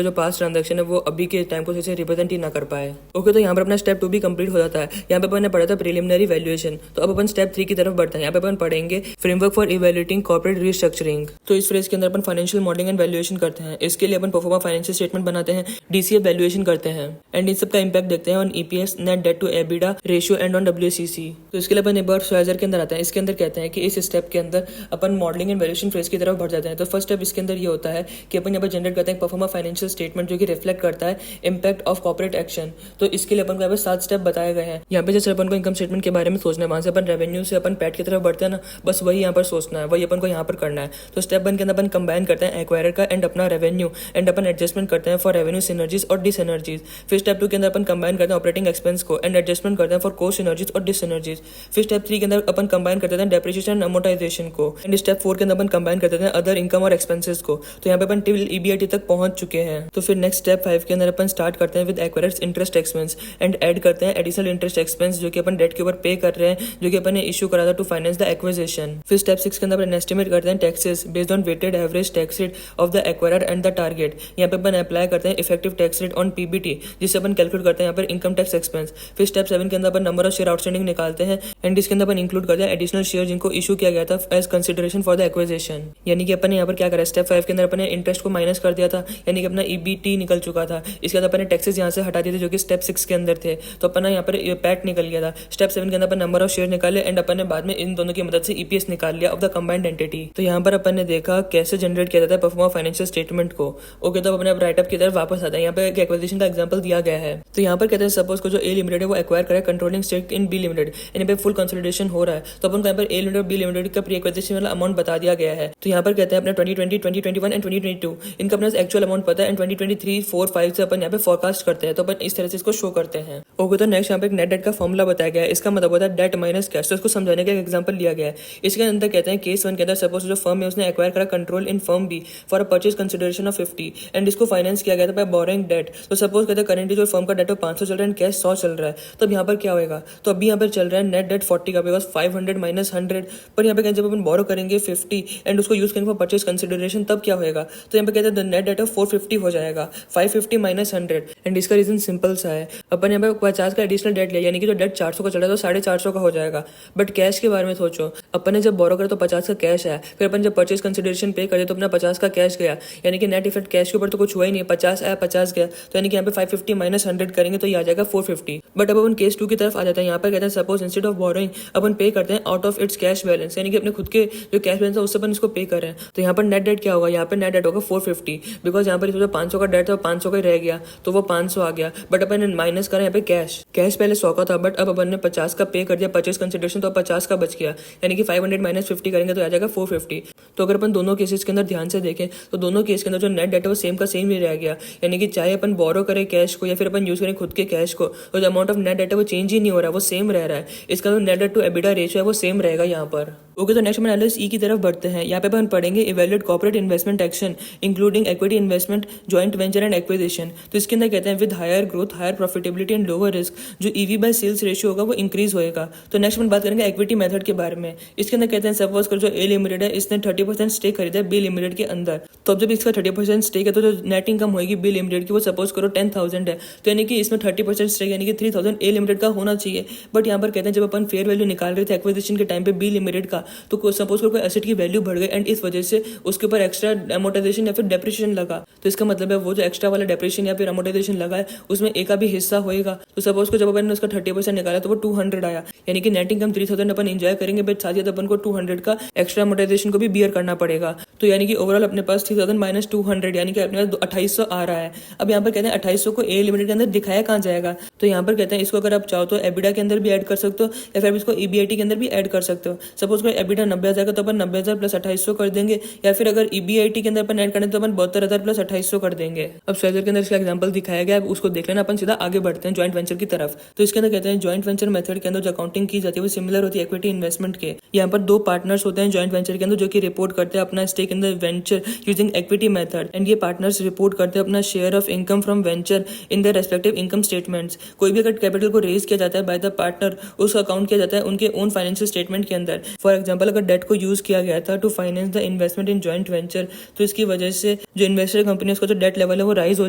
है जो पास्ट ट्रांजैक्शन है वो अभी के टाइम को सही रिप्रेजेंट ही ना कर पाए। ओके, तो यहाँ पर अपना स्टेप 2 भी कंप्लीट हो जाता है। यहाँ पे अपन ने पढ़ा था प्रिलिमिनरी वैल्यूएशन, तो अब अपन स्टेप 3 की तरफ बढ़ते हैं। यहाँ पे अपन पढ़ेंगे framework for evaluating corporate restructuring. तो इस फ्रेज के अंदर अपन फाइनेंशियल मॉडलिंग एंड वैल्यूएशन करते हैं। इसके लिए अपन परफॉर्मा फाइनेंशियल स्टेटमेंट बनाते हैं, डीसीएफ वैल्यूएशन करते हैं एंड इन सब का इंपैक्ट देखते हैं on EPS, net debt to EBITDA ratio and on WCC. तो इसके लिए अपन एक बार स्वाइजर के अंदर आते हैं। इसके अंदर कहते हैं कि इस स्टेप के अंदर अपन मॉडलिंग एंड वैल्यूएशन फ्रेज की तरफ बढ़ जाते हैं। तो फर्स्ट स्टेप इसके अंदर ये होता है कि अपन यहाँ पर जनरेट करते हैं परफॉर्मा फाइनेंशियल स्टेटमेंट जो कि रिफ्लेक्ट करता है इंपैक्ट ऑफ कॉर्पोरेट एक्शन। तो इसके लिए अपन को यहाँ पे 7 स्टेप बताए गए हैं। यहाँ पे जैसे अपन को इनकम स्टेटमेंट के बारे में सोचना है, वहां से अपन रेवेन्यू से अपन पैट की तरफ बढ़ते हैं ना, बस वही यहाँ पर सोचना है, वही अपन को यहाँ पर करना है। तो स्टेप 1 के अंदर अपन कंबाइन करते हैं एक्वायरर का एंड अपना रेवेन्यू एंड अपन एडजस्टमेंट करते हैं फॉर रेवेन्यू सिनर्जीज और डिसएनर्जीज। फिर स्टेप 2 के अंदर अपन कंबाइन करते हैं ऑपरेटिंग एक्सपेंस को एंड एडजस्टमेंट करते हैं फॉर कोस्ट सिनर्जीज और डिसएनर्जीज। फिर स्टेप 3 के अंदर अपन कंबाइन करते हैं डेप्रिसिएशन एंड अमोर्टाइजेशन को एंड स्टेप 4 के अंदर अपन कंबाइन करते हैं अदर इनकम और एक्सपेंसेस को। तो यहाँ पे अपन टिल ईबीआईटी तक पहुंच चुके हैं। तो फिर नेक्स्ट स्टेप 5 के अंदर अपन स्टार्ट करते हैं with acquirers interest expense and add करते हैं एडिशनल इंटरेस्ट एक्सपेंस जो कि अपन डेट के ऊपर पे कर रहे हैं, जो कि अपन ने इशू करा था टू फाइनेंस द एक्विजिशन। फिर स्टेप 6 के अंदर अपन एस्टिमेट करते हैं taxes based on weighted average tax rate of the acquirer and the target. यहाँ पे अपन अप्लाई करते हैं effective tax rate on PBT, जिससे अपन कैलकुलेट करते हैं यहाँ पर इनकम टैक्स एक्सपेंस। फिर स्टेप 7 के अंदर अपन नंबर ऑफ शेयर आउटस्टैंडिंग निकालते हैं एंड इसके अंदर अपन इंक्लूड करते हैं एडिशनल शेयर जिनको इशू किया गया था as consideration for the acquisition. यानी कि अपन यहाँ पर क्या करा, स्टेप 5 के अंदर अपन इंटरेस्ट को माइनस कर दिया था, यानी कि अपना ईबीटी निकल चुका था। इसके बाद अपन ने टैक्सेस यहाँ से हटा दिए थे जो कि स्टेप 6 के अंदर थे, तो अपन यहाँ पर पैट निकल गया था। स्टेप 7 के अंदर अपन नंबर ऑफ शेयर निकाले एंड अपन ने बाद में इन दोनों की मदद से ईपीएस निकाल लिया ऑफ द कंबाइंड एंटिटी। तो यहाँ पर अपन ने देखा कैसे जनरेट किया जाता है परफॉर्मा फाइनेंशियल स्टेटमेंट को। ओके, तो अपने राइटअप की तरफ वापस आता है। यहाँ पे एक एक्विजिशन का एग्जांपल दिया गया है। तो यहाँ पर कहते हैं सपोज को जो ए लिमिटेड है वो एक्वायर करे controlling stake in B limited, यानी पे फुल कंसोलिडेशन हो रहा है। तो अपन को यहाँ पर ए लिमिटेड और बी लिमिटेड का प्री एक्विजिशन वाला अमाउंट बता दिया गया है। तो यहाँ पर कहते हैं अपने 2020, 2021 एंड 2022 इनका अपना एक्चुअल अमाउंट पता है एंड 2023, 4, 5 से अपन यहाँ पे फोरकास्ट करते हैं। तो अपन इस तरह से इसको शो करते हैं। ओके, तो नेक्स्ट यहाँ पे एक नेट डेट का फॉर्मूला बताया गया है। इसका मतलब होता है डेट माइनस कैश। तो इसको समझाने का एक एग्जांपल लिया गया है। इसके अंदर कहते हैं केस 1 के अंदर सपोज जो फर्म है उसने एक्वायर करा control in firm B for a purchase consideration of 50 and इसको फाइनेंस किया गया था बाय बोरोइंग डेट। तो सपोज कहते हैं करेंटली जो फर्म का डेट 500 चल रहा है एंड कैश 100 चल रहा है। तो अब यहाँ पर क्या होगा, तो अभी यहाँ पर चल रहा है नेट डेट 40 का, बिकॉज 500 माइनस 100। पर यहाँ पे जब अपन बोरो करेंगे 50 एंड उसको यूज करेंगे फॉर परचेज कंसिडरेशन, तब क्या होगा, तो यहाँ पे कहते हैं नेट डेट 450 हो जाएगा, 550 माइनस 100। एंड इसका रीजन सिंपल सा है, अपन यहाँ पे 50 का एडिशनल डेट लिया, यानी कि जो डेट 400 का चल रहा है तो 450 का हो जाएगा। बट कैश के बारे में सोचो, अपन ने जब बोरो करा तो 50 का कैश आया, फिर अपन जब परचेज कंसिडरेशन पे करे तो अपना 50 का कैश गया, यानी कि नेट इफेक्ट कैश के ऊपर तो कुछ हुआ ही नहीं, 50 आया 50 गया। तो यानी कि यहाँ पे 550 माइनस 100 करेंगे तो ये आ जाएगा 450। बट अब अपन केस 2 की तरफ आ जाता है। यहाँ पर कहते हैं सपोज इंस्टेड ऑफ बोरोइंग अपन पे करते हैं out of its cash balance, यानी कि अपने खुद के जो कैश बैलेंस है उससे अपन इसको पे कर रहे हैं। तो यहाँ पर नेट डेट क्या होगा, यहाँ पर नेट डेट होगा 450, बिकॉज यहाँ पर 500 का डेट था 500 का ही रह गया तो वो 500 आ गया। बट अपन माइनस करें यहाँ पे कैश पहले 100 का था, बट अब अपन ने 50 का पे कर दिया परचेज कंसिडरेशन, तो 50 का बच गया, यानी कि 500 माइनस 50 करेंगे तो आ जाएगा 450। तो अगर अपन दोनों केसेस के अंदर ध्यान से देखें तो दोनों केस के अंदर जो नेट डेट है वो सेम का सेम ही रह गया, यानी कि चाहे अपन बोरो करें कैश को या फिर अपन यूज करें खुद के कैश को, तो जो अमाउंट ऑफ नेट डेट है वो चेंज ही नहीं हो रहा है, वो सेम रह रहा है। इसका जो net debt to EBITDA ratio है वो सेम रहेगा यहाँ पर। ओके, तो नेक्स्ट हम एनालिसिस ई की तरफ बढ़ते हैं। यहाँ पे अपन पढ़ेंगे evaluate corporate investment action including equity investment, joint venture and acquisition. तो इसके अंदर कहते हैं with higher growth, higher profitability and lower risk जो ईवी बाय सेल्स रेशियो होगा वो इंक्रीज होगा। तो नेक्स्ट अपन बात करेंगे इक्विटी मेथड के बारे में। इसके अंदर कहते हैं सपोज कर जो ए लिमिटेड है इसने 30% स्टेक खरीदा है बी लिमिटेड के अंदर, तो अब जब इसका 30% स्टेक है तो जो नेट इनकम होगी बी लिमिटेड की वो सपोज करो 10,000 है, तो यानी कि इसमें 30% स्टेक यानी कि 3,000 ए लिमिटेड का होना चाहिए। बट यहाँ पर कहते हैं जब अपन फेयर वैल्यू निकाल रहे थे एक्विजिशन के टाइम पे बी लिमिटेड का, तो सपोज कोई एसेट की वैल्यू बढ़ गई एंड इस वजह से उसके ऊपर एक्स्ट्रा अमोर्टाइजेशन या फिर डेप्रिसिएशन लगा। तो इसका मतलब है वो जो एक्स्ट्रा वाला डेप्रिसिएशन या फिर अमोर्टाइजेशन लगा है उसमें एक का भी हिस्सा होएगा। तो सपोज को जब अपन ने उसका 30% निकाला तो वो 200 आया, यानी कि नेट इनकम 3,000 अपन एंजॉय करेंगे, बट साथ ही अपन को 200 का एक्स्ट्रा अमोर्टाइजेशन को भी बियर करना पड़ेगा। तो यानी कि ओवरऑल अपने पास 3,000 माइनस 200 यानी कि अपने पास 2,800 आ रहा है। अब यहाँ पर कहते हैं 2,800 को ए लिमिटेड के अंदर दिखाया कहाँ जाएगा, तो यहाँ पर कहते हैं इसको अगर आप चाहो तो एबिडा के अंदर भी ऐड कर सकते हो या फिर इसको ईबीआईटी के अंदर भी ऐड कर सकते हो। सपोज को एबिडा 90 जाएगा तो अपन 90,000 प्लस 2,800 कर देंगे, या फिर अगर ईबीआईटी के अंदर अपन ऐड करें तो अपन 72,000 प्लस 2,800 कर देंगे। अब स्वेजर के अंदर इसका एग्जांपल दिखाया गया है, उसको देख लेना। अपन सीधा आगे बढ़ते हैं जॉइंट वेंचर की तरफ। तो इसके अंदर कहते हैं जॉइंट वेंचर मेथड के अंदर जो अकाउंटिंग की जाती है वो सिमिलर होती है इक्विटी इन्वेस्टमेंट के। यहाँ पर 2 पार्टनर्स होते हैं जॉइंट वेंचर के अंदर जो कि रिपोर्ट करते हैं अपना stake in the venture using equity method, and ये पार्टनर्स रिपोर्ट करते हैं अपना share of income from venture in the respective income statements. कोई भी अगर कैपिटल को रेज किया जाता है बाय द पार्टनर, उसका अकाउंट किया जाता है उनके ओन फाइनेंशियल स्टेटमेंट के अंदर। फॉर एग्जाम्पल अगर डेट को यूज किया गया था to finance the investment in joint venture, तो इसकी वजह से जो इन्वेस्टर कंपनी है उसका जो डेट लेवल है वो राइज हो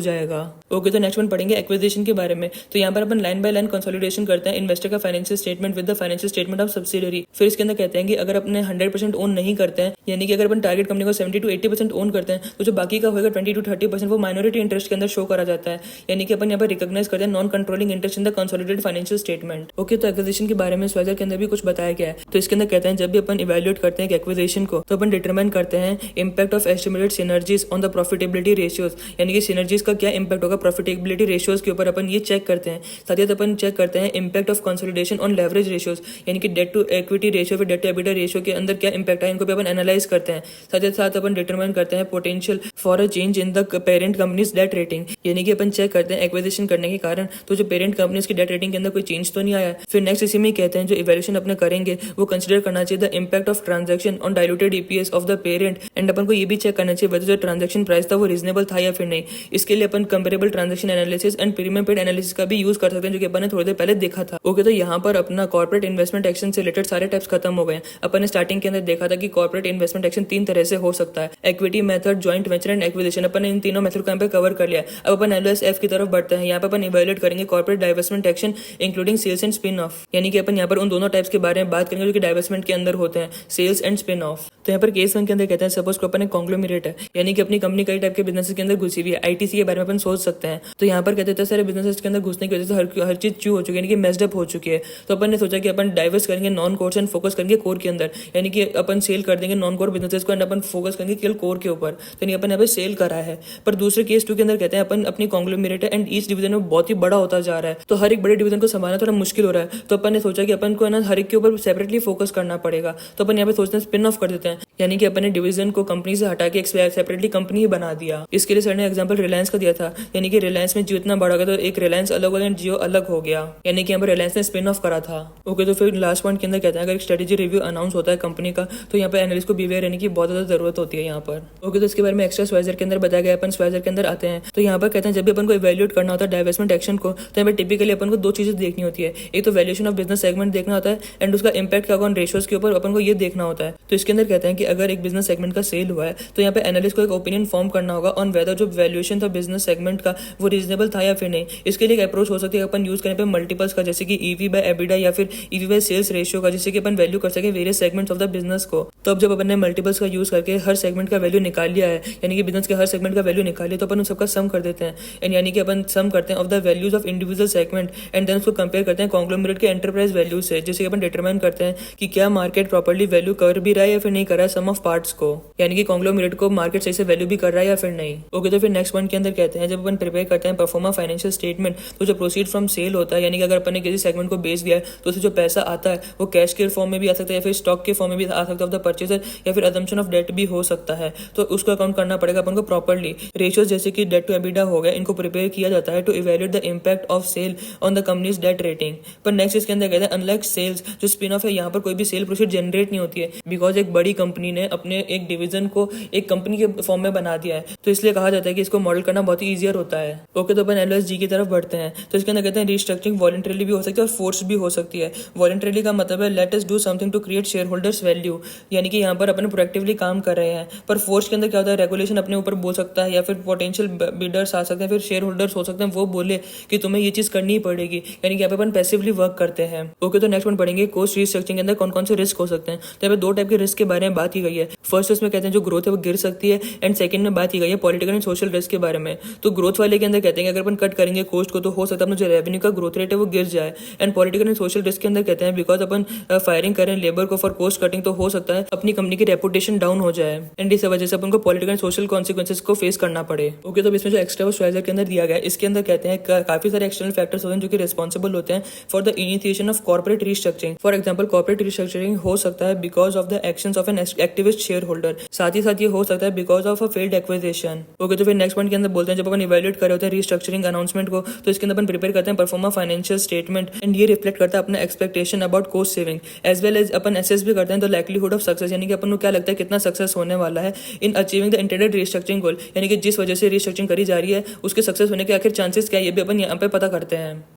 जाएगा। ओके, तो नेक्स्ट वन पढ़ेंगे एक्विजिशन के बारे में। तो यहाँ पर अपन लाइन बाय लाइन कंसोलिडेशन करते हैं इन्वेस्टर का financial statement with the financial statement of subsidiary. फिर इसके अंदर कहते हैं कि अगर अपने 100% ओन नहीं करते हैं, यानी कि अगर अपन टारगेट कंपनी को 70 to 80% ओन करते हैं, तो जो बाकी का होगा 20 to 30% वो माइनॉरिटी इंटरेस्ट के अंदर शो करा जाता है, यानी कि अपन यहाँ पर रिकॉग्नाइज करते हैं non controlling interest in the consolidated financial statement. Okay, तो एक्विजिशन के बारे में स्वाइजर के अंदर भी कुछ बताया गया है। तो इसके अंदर कहते हैं जब भी अपन इवेल्युएट करते हैं एक्विजिशन को, तो अपन डिटरमाइन करते हैं impact of estimated synergies on the profitability ratios, यानी कि सिनर्जीज का क्या इंपैक्ट होगा प्रॉफिटेबिलिटी रेशियोज के ऊपर अपन ये चेक करते हैं। साथ ही अपन चेक करते हैं impact of consolidation on leverage ratios, यानी कि डेट टू इक्विटी रेशियो फिर डेट टू एबिटा रेशियो के अंदर क्या इंपैक्ट है, इनको भी अपन एनालाइज करते हैं। साथ ही साथ अपन डिटरमाइन करते हैं potential for a change in the parent companies debt rating, यानी कि अपन चेक करते हैं एक्विजिशन करने के कारण तो जो पेरेंट कंपनीज की डेट रेटिंग के अंदर कोई चेंज तो नहीं आया। फिर नेक्स्ट इसी में कहते हैं जो इवैल्यूएशन अपने करेंगे वो कंसीडर करना चाहिए the impact of transaction on diluted EPS of the parent, and अपन को ये भी चेक करना चाहिए वैसे जो ट्रांजैक्शन प्राइस था वो रीजनेबल था या फिर नहीं। इसके लिए अपन comparable transaction analysis and premium paid analysis का भी यूज कर सकते हैं, जो कि अपन ने थोड़ी देर पहले देखा था। ओके, तो यहाँ पर अपना कॉर्पोरेट इन्वेस्टमेंट एक्शन से रिलेटेड सारे टाइप्स खत्म हो गए। अपन ने स्टार्टिंग के अंदर देखा था कि कॉर्पोरेट इन्वेस्टमेंट एक्शन 3 तरह से हो सकता है, equity method, joint venture and acquisition. अपन ने इन तीनों मेथड को यहाँ पे कवर कर लिया। अब अपन LOS-F की तरफ बढ़ते हैं। यहाँ पे अपन इवैल्यूएट करेंगे corporate divestment action including sales and spin off, यानी कि अपन यहाँ पर उन दोनों टाइप्स के बारे में बात करेंगे जो कि डाइवेस्टमेंट के अंदर होते हैं, सेल्स एंड स्पिन ऑफ। तो यहाँ पर केस 1 के अंदर कहते हैं सपोज को अपन एक कॉन्ग्लोमरेट है, यानी कि अपनी कंपनी कई टाइप के बिजनेस के अंदर घुसी हुई है, ITC के बारे में अपन सोच सकते हैं। तो यहाँ पर कहते हैं सारे बिजनेस के अंदर घुसने की वजह से हर चीज चू हो चुकी है, यानी कि मेस्ड अप हो चुकी है। तो अपन ने सोचा कि अपन डाइवर्स करेंगे नॉन कोर एंड फोकस करेंगे कोर के अंदर, यानी कि अपन सेल कर देंगे नॉन कोर बिजनेस को एंड अपन फोकस करेंगे केवल कोर के ऊपर। तो नहीं अपन यहाँ पे सेल करा है। पर दूसरे केस 2 के अंदर कहते हैं अपन अपनी कॉन्ग्लोमरेट है एंड ईच डिवीजन में बहुत ही बड़ा होता जा रहा है, तो हर एक बड़े डिवीजन को संभालना थोड़ा मुश्किल हो रहा है। तो अपन ने सोचा कि अपन को ना हर एक के ऊपर सेपरेटली फोकस करना पड़ेगा। तो अपन यहाँ पे सोचते हैं स्पिन ऑफ कर देते हैं, यानी कि अपन ने डिवीजन को कंपनी से हटा के एक सेपरेटली कंपनी ही बना दिया। इसके लिए सर ने एग्जांपल रिलायंस का दिया था, यानी कि रिलायंस में जियो इतना बड़ा गया तो एक रिलायंस अलग हो गया एंड जियो अलग हो गया, यानी कि यहाँ पर रिलायंस ने स्पिन ऑफ करा था। ओके, तो फिर लास्ट पॉइंट के अंदर कहते हैं अगर एक स्ट्रेटेजी रिव्यू अनाउंस होता है कंपनी का, तो यहाँ पे एनालिस्ट को बिहेवियर रहने की बहुत ज्यादा जरूरत होती है यहाँ पर। ओके, तो इसके बारे में एक्स्ट्रा स्वाइजर के अंदर बताया गया। अपन स्वाइजर के अंदर आते हैं तो यहाँ पर कहते हैं जब भी अपन को इवैल्यूएट करना होता है डाइवेस्टमेंट एक्शन को, तो यहाँ पर टिपिकली अपन को 2 चीजें देखनी होती है। एक तो वैल्यूएशन ऑफ बिजनेस सेगमेंट देखना होता है एंड उसका इंपैक्ट क्या होगा ऑन रेशियोज के ऊपर अपन को ये देखना होता है। तो इसके अंदर कहते हैं कि अगर एक बिजनेस सेगमेंट का सेल हुआ है तो यहाँ पे एनालिस्ट को एक ओपिनियन फॉर्म करना होगा ऑन वेदर जो वैल्यूएशन था बिजनेस सेगमेंट का वो रीजनेबल था या फिर नहीं। इसके लिए एक अप्रोच हो सकती है अपन यूज करें पे मल्टीपल्स का, जैसे कि EV बाय एबिडा या फिर EV बाय सेल्स रेशियो का, जिससे कि अपन वैल्यू कर सके various segments of the business को। तो अब जब अपन ने मल्टीपल्स का यूज करके हर सेगमेंट का वैल्यू निकाल लिया है, यानी कि बिजनेस के हर सेगमेंट का वैल्यू निकाल लिया, तो अपन उन सबका सम कर देते हैं एंड यानी कि अपन सम करते हैं of the values of individual segment and then उसको कंपेयर करते हैं कॉन्ग्लोमरेट के एंटरप्राइज वैल्यू से, जिससे अपन डिटरमाइन करते हैं कि क्या मार्केट प्रॉपर्ली वैल्यू कर भी रहा है या फिर नहीं कर रहा है सम ऑफ पार्ट्स को, यानी कि कॉन्ग्लोमरेट को मार्केट सही से वैल्यू भी कर रहा है या फिर नहीं। ओके, तो फिर नेक्स्ट पॉइंट के अंदर कहते हैं जब अपन प्रिपेयर करते हैं परफॉर्मा फाइनेंशियल स्टेटमेंट, तो जो प्रोसीड फ्रॉम सेल होता है, यानी कि अगर अपन ने किसी सेगमेंट को बेच दिया है तो उससे जो पैसा आता है वो कैश के फॉर्म में भी आ सकता है या फिर स्टॉक के फॉर्म में भी आ सकता है ऑफ द परचेजर, या फिर अजम्पशन ऑफ डेट भी हो सकता है। तो उसको अकाउंट करना पड़ेगा अपन को प्रॉपर्ली। रेशियोज जैसे कि डेट टू एबिडा हो गया, इनको प्रिपेयर किया जाता है to evaluate the impact of sale on the companies debt rating. पर नेक्स्ट इसके अंदर कहते हैं अनलाइक सेल्स जो स्पिन ऑफ है, यहाँ पर कोई भी सेल प्रोसीड जनरेट नहीं होती है, बिकॉज एक बड़ी कंपनी ने अपने एक डिवीजन को एक कंपनी के फॉर्म में बना दिया है, तो इसलिए कहा जाता है कि इसको मॉडल करना बहुत ही ईजियर होता है। ओके, तो अपन LOS-G की तरफ बढ़ते हैं। तो इसके अंदर कहते हैं रिस्ट्रक्चरिंग वॉलंटरीली भी हो सकती है और फोर्स भी हो सकती है। वॉलंटरीली का मतलब है let us do something to create share holders value, यानी कि यहाँ पर अपन प्रोएक्टिवली काम कर रहे हैं। पर फोर्स के अंदर क्या होता है, रेगुलेशन अपने ऊपर बोल सकता है या फिर पोटेंशियल बिडर्स आ सकते हैं, फिर शेयर होल्डर्स हो सकते हैं, वो बोले कि तुम्हें ये चीज करनी ही पड़ेगी, यानी कि यहाँ पे अपन पैसिवली वर्क करते हैं। ओके, तो नेक्स्ट वन पढ़ेंगे कोस्ट रिस्ट्रक्चरिंग के अंदर कौन कौन से रिस्क हो सकते हैं। तो यहाँ पे 2 टाइप के रिस्क के बारे में बात की गई है। फर्स्ट इसमें कहते हैं जो ग्रोथ है वो गिर सकती है एंड सेकंड में बात की गई है पॉलिटिकल एंड सोशल रिस्क के बारे में। तो ग्रोथ वाले के अंदर कहते हैं कि अगर अपन कट करेंगे कोस्ट को तो हो सकता है अपना जो रेवेन्यू का ग्रोथ रेट है वो गिर जाए। And political and social risk के अंदर कहते हैं बिकॉज अपन फायरिंग करें लेबर को फॉर कोस्ट कटिंग तो हो सकता है अपनी कंपनी की रेपुटेशन डाउन हो जाए एंड इस वजह से अपन को पॉलिटिकल एंड सोशल कॉन्सिक्वेंसेस को फेस करना पड़े। ओके, तो इसमें जो एक्स्ट्रा स्वाइजर के अंदर दिया गया है इसके अंदर कहते हैं काफी सारे एक्सटर्नल फैक्टर्स होते हैं जो कि रिस्पॉन्सिबल होते हैं for the initiation of corporate restructuring. For example corporate restructuring हो सकता है because of the actions of an activist share holder, साथ ही साथ ये हो सकता है because of a failed acquisition. Okay, तो फिर नेक्स्ट पॉइंट के अंदर बोलते हैं जब अपन इवैल्यूएट कर रहे होते हैं रिस्ट्रक्चरिंग अनाउंसमेंट को, तो इसके अंदर अपन प्रिपेयर करते हैं परफॉर्मा फाइनेंशियल स्टेटमेंट एंड ये रिफ्लेक्ट करता है अपना expectation about cost saving as well as अपन एसेस भी करते हैं द लाइक्लीहुड ऑफ सक्सेस, यानी कि अपन को क्या लगता है कितना सक्सेस होने वाला है in achieving the intended restructuring goal, यानी कि जिस वजह से रिस्ट्रक्चरिंग करी जा रही है उसके सक्सेस होने के आखिर चांसेस क्या है ये भी अपन यहाँ पे पता करते हैं।